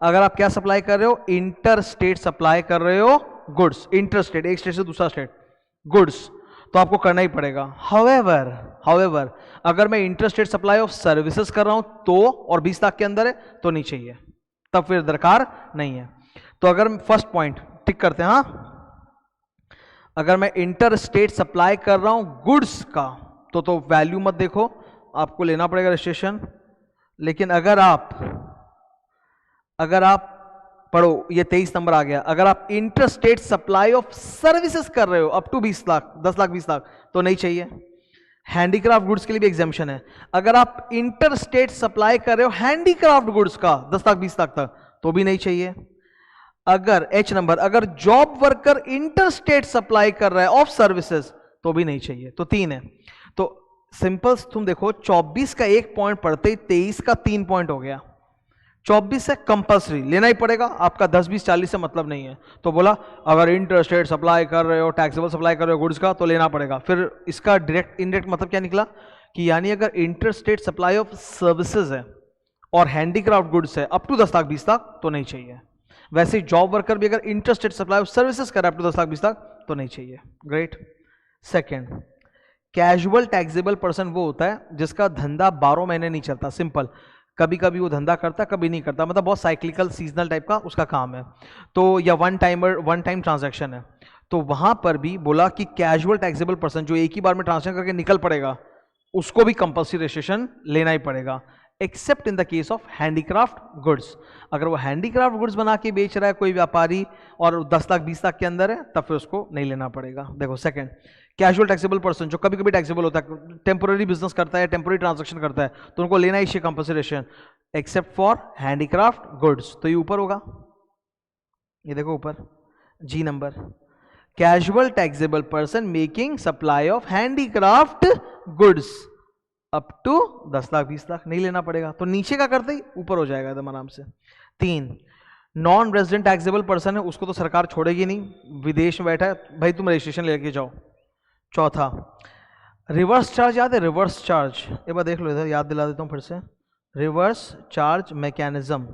अगर आप क्या सप्लाई कर रहे हो, इंटर स्टेट सप्लाई कर रहे हो गुड्स, इंटर स्टेट एक स्टेट से दूसरा स्टेट गुड्स, तो आपको करना ही पड़ेगा। हाउएवर अगर मैं इंटरस्टेट सप्लाई ऑफ सर्विसेज कर रहा हूं तो, और 20 लाख के अंदर है तो नहीं चाहिए, तब फिर दरकार नहीं है। तो अगर फर्स्ट पॉइंट टिक करते हैं, हाँ, अगर मैं इंटर स्टेट सप्लाई कर रहा हूं गुड्स का तो वैल्यू मत देखो, आपको लेना पड़ेगा रजिस्ट्रेशन। लेकिन अगर आप पढ़ो, ये 23 नंबर आ गया, अगर आप inter state supply of services कर रहे हो अप टू 20 लाख, 10 लाख 20 लाख तो नहीं चाहिए। हैंडीक्राफ्ट गुड्स के लिए भी एग्जाम्पशन है। अगर आप इंटर स्टेट सप्लाई कर रहे हो हैंडीक्राफ्ट गुड्स का 10 लाख 20 लाख तक तो भी नहीं चाहिए। अगर H नंबर, अगर job worker inter state supply कर रहा है ऑफ सर्विसेज तो भी नहीं चाहिए। तो 3 है। तो सिंपल तुम देखो, 24 का 1 पॉइंट पढ़ते ही 23 का 3 पॉइंट हो गया। 24 है कंपल्सरी, लेना ही पड़ेगा, आपका 10 20 40 से मतलब नहीं है। तो बोला अगर इंटर स्टेट सप्लाई कर रहे हो, टैक्सेबल सप्लाई कर रहे हो गुड्स का तो लेना पड़ेगा। फिर इसका डायरेक्ट इनडायरेक्ट मतलब क्या निकला कि यानी अगर inter state supply of services है और हैंडीक्राफ्ट गुड्स है अप टू 10 लाख 20 लाख तो नहीं चाहिए। वैसे जॉब वर्कर भी अगर inter state supply of services कर रहा है अप टू 10 लाख 20 लाख तो नहीं चाहिए। Great. Second, casual taxable person वो होता है जिसका धंधा 12 महीने नहीं चलता। सिंपल, कभी कभी वो धंधा करता है कभी नहीं करता, मतलब बहुत साइक्लिकल सीजनल टाइप का उसका काम है। तो या वन टाइम ट्रांजैक्शन है। तो वहां पर भी बोला कि कैजुअल टैक्सेबल पर्सन जो एक ही बार में ट्रांजैक्शन करके निकल पड़ेगा उसको भी कंपल्सरी रजिस्ट्रेशन लेना ही पड़ेगा, accept in the case of handicraft goods. अगर वो हैंडीक्राफ्ट गुड्स बना के बेच रहा है कोई व्यापारी और 10 लाख 20 लाख के अंदर है तब फिर उसको नहीं लेना पड़ेगा। देखो सेकंड, कैजुअल टैक्सेबल पर्सन जो कभी कभी टैक्सेबल होता है, टेम्पोररी बिजनेस करता है, टेम्पोररी ट्रांजैक्शन करता है, तो उनको लेना ही कंपल्सरेशन एक्सेप्ट फॉर हैंडीक्राफ्ट गुड्स। तो ये ऊपर होगा, ये देखो ऊपर G number, casual taxable person making supply of handicraft goods up to 10 lakh 20 lakh नहीं लेना पड़ेगा। तो नीचे का करते ही ऊपर हो जाएगा एकदम आराम से। 3, नॉन रेजिडेंट टैक्सेबल पर्सन है, उसको तो सरकार छोड़ेगी नहीं, विदेश में बैठा है भाई, तुम रजिस्ट्रेशन लेके जाओ। चौथा, रिवर्स चार्ज याद है? रिवर्स चार्ज एक बार देख लो इधर, याद दिला देता हूं फिर से। Reverse charge mechanism,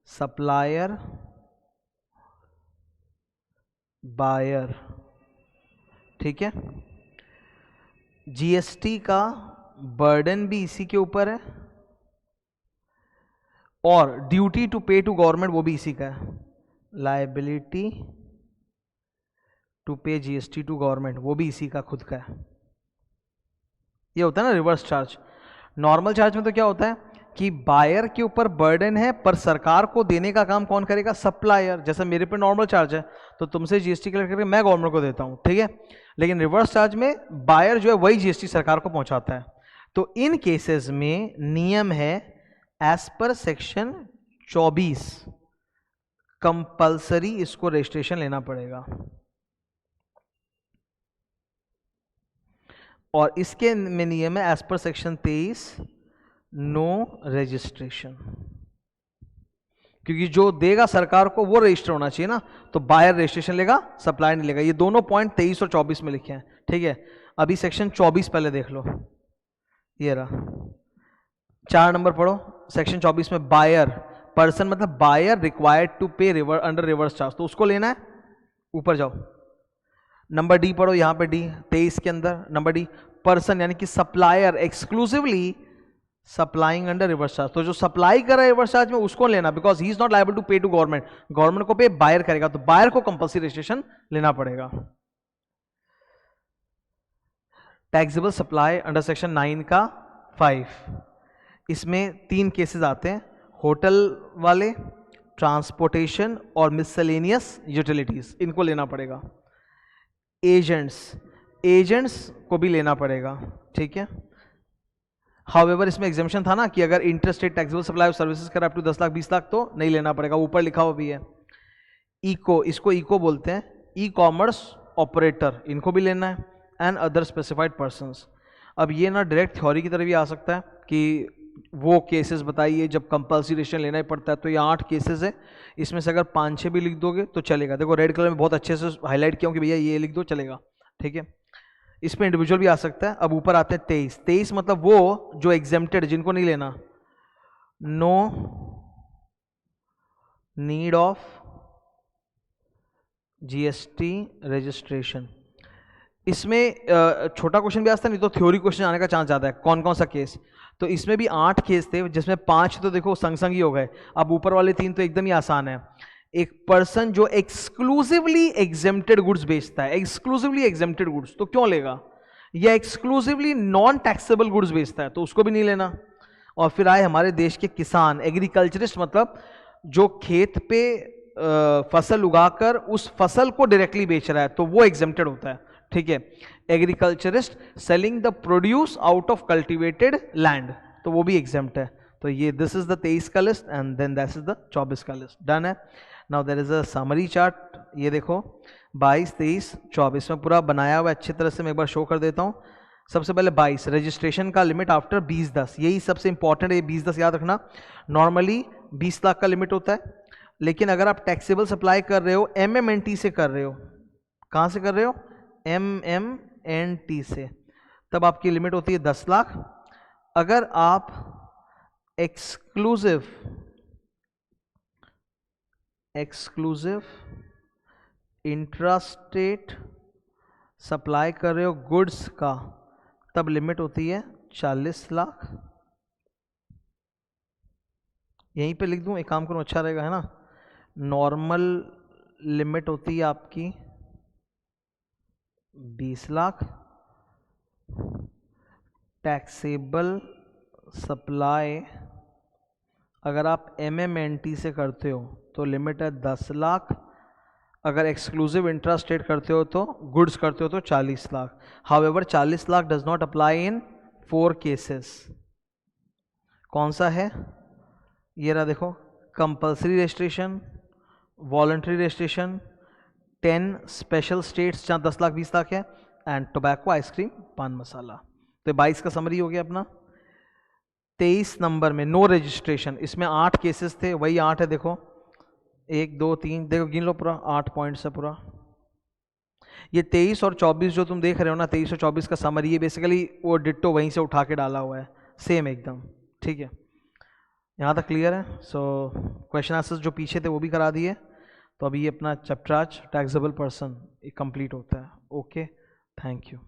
supplier buyer, ठीक है। जीएसटी का बर्डन भी इसी के ऊपर है और duty to pay to government वो भी इसी का है। लायबिलिटी टू पे जीएसटी टू गवर्नमेंट वो भी इसी का खुद का है। ये होता है ना रिवर्स चार्ज। नॉर्मल चार्ज में तो क्या होता है कि बायर के ऊपर बर्डन है पर सरकार को देने का काम कौन करेगा? सप्लायर। जैसे मेरे पे नॉर्मल चार्ज है तो तुमसे जीएसटी कलेक्ट करके मैं गवर्नमेंट को देता हूं, ठीक है। लेकिन रिवर्स चार्ज में बायर जो है वही जीएसटी सरकार को पहुंचाता है। तो इन केसेस में नियम है एज पर सेक्शन 24 कंपल्सरी इसको रजिस्ट्रेशन लेना पड़ेगा। और इसके में नियम है as per section 23 no registration, क्योंकि जो देगा सरकार को वो रजिस्टर होना चाहिए ना। तो बायर रजिस्ट्रेशन लेगा, सप्लायर नहीं लेगा। ये दोनों पॉइंट 23 और 24 में लिखे हैं, ठीक है। अभी सेक्शन 24 पहले देख लो, ये रहा 4 नंबर पढ़ो। सेक्शन 24 में बायर पर्सन मतलब बायर रिक्वायर्ड टू पे अंडर रिवर्स चार्ज, तो उसको लेना है। ऊपर जाओ, नंबर डी पढ़ो, यहां पे डी 23 के अंदर नंबर डी पर्सन यानी कि supplier exclusively supplying under reverse charge. तो जो सप्लाई कर रहा है रिवर्स चार्ज में उसको लेना, because he is not liable to pay to government. Government को पे बायर करेगा तो बायर को कंपल्सरी रजिस्ट्रेशन लेना पड़ेगा। टैक्सेबल सप्लाई अंडर सेक्शन 9 का 5, इसमें 3 केसेस आते हैं, होटल वाले, ट्रांसपोर्टेशन और मिसलेनियस यूटिलिटीज, इनको लेना पड़ेगा। एजेंट्स को भी लेना पड़ेगा, ठीक है। हाउएवर इसमें एग्जाम्पशन था ना कि अगर interstate taxable supply of services कर अप टू 10 लाख 20 लाख तो नहीं लेना पड़ेगा, ऊपर लिखा हुआ भी है। इको, इसको इको बोलते हैं, ई कॉमर्स ऑपरेटर, इनको भी लेना है, एंड अदर स्पेसिफाइड पर्संस। अब ये ना डायरेक्ट थ्योरी की तरह भी आ सकता है कि वो केसेस बताइए जब कंपल्सरी रजिस्ट्रेशन लेना ही पड़ता है। तो ये 8 केसेस है, इसमें से अगर 5-6 भी लिख दोगे तो चलेगा। देखो रेड कलर में बहुत अच्छे से हाईलाइट किया कि भैया ये लिख दो चलेगा, ठीक है। इसमें इंडिविजुअल भी आ सकता है। अब ऊपर आते हैं 23 मतलब वो जो एग्जेम्प्टेड, जिनको नहीं लेना। No need of GST registration, इसमें छोटा क्वेश्चन भी आता है, नहीं तो थ्योरी क्वेश्चन आने का चांस ज़्यादा है। कौन कौन सा केस, तो इसमें भी 8 केस थे, जिसमें 5 तो देखो संग संग ही हो गए। अब ऊपर वाले 3 तो एकदम ही आसान है। एक पर्सन जो एक्सक्लूसिवली एग्जेम्प्टेड गुड्स बेचता है, एक्सक्लूसिवली एग्जेम्प्टेड गुड्स, तो क्यों लेगा? या एक्सक्लूसिवली नॉन टैक्सेबल गुड्स बेचता है, तो उसको भी नहीं लेना। और फिर आए हमारे देश के किसान, एग्रीकल्चरिस्ट, मतलब जो खेत पे फसल उगाकर उस फसल को डायरेक्टली बेच रहा है, तो वो एग्जेम्प्टेड होता है, ठीक है। Agriculturist selling the produce out of cultivated land, तो वो भी एग्जेम्प्ट है। तो ये दिस इज द 23 का list and then this is the 24 का लिस्ट। डन है। Now there is a summary chart, ये देखो 22, 23, 24 में पूरा बनाया हुआ अच्छी तरह से। मैं एक बार शो कर देता हूँ। सबसे पहले 22 रजिस्ट्रेशन का लिमिट आफ्टर 2010, यही सबसे इंपॉर्टेंट है, 2010 याद रखना। नॉर्मली 20 लाख का लिमिट होता है, लेकिन अगर आप टैक्सेबल सप्लाई कर रहे हो MMNT से कर रहे हो, कहाँ से कर रहे हो? MMNT से, तब आपकी लिमिट होती है 10 लाख। अगर आप एक्सक्लूसिव इंट्रास्टेट सप्लाई कर रहे हो गुड्स का, तब लिमिट होती है 40 लाख। यहीं पे लिख दूं, एक काम करूं, अच्छा रहेगा, है ना। नॉर्मल लिमिट होती है आपकी 20 लाख। टैक्सेबल सप्लाई अगर आप MMNT से करते हो तो लिमिट है 10 लाख। अगर एक्सक्लूसिव इंट्रास्टेट करते हो तो गुड्स करते हो तो 40 lakh. However 40 lakh does not apply in 4 cases. कौन सा है? ये रहा, देखो, compulsory registration, voluntary registration, 10 special states जहाँ 10 लाख 20 लाख है, एंड टोबैको, आइसक्रीम, पान मसाला। तो 22 का समरी हो गया अपना। 23 नंबर में नो रजिस्ट्रेशन, इसमें 8 केसेस थे, वही 8 है, देखो 1 2 3, देखो गिन लो पूरा, 8 पॉइंट्स है पूरा। ये 23 और 24 जो तुम देख रहे हो ना, 23 और 24 का समरी, ये बेसिकली वो डिट्टो वहीं से उठा के डाला हुआ है, सेम एकदम, ठीक है। यहाँ तक क्लियर है? सो क्वेश्चन आंसर्स जो पीछे थे वो भी करा दिए। तो अभी ये अपना चैप्टर आज टैक्सेबल पर्सन कंप्लीट होता है। Okay, thank you.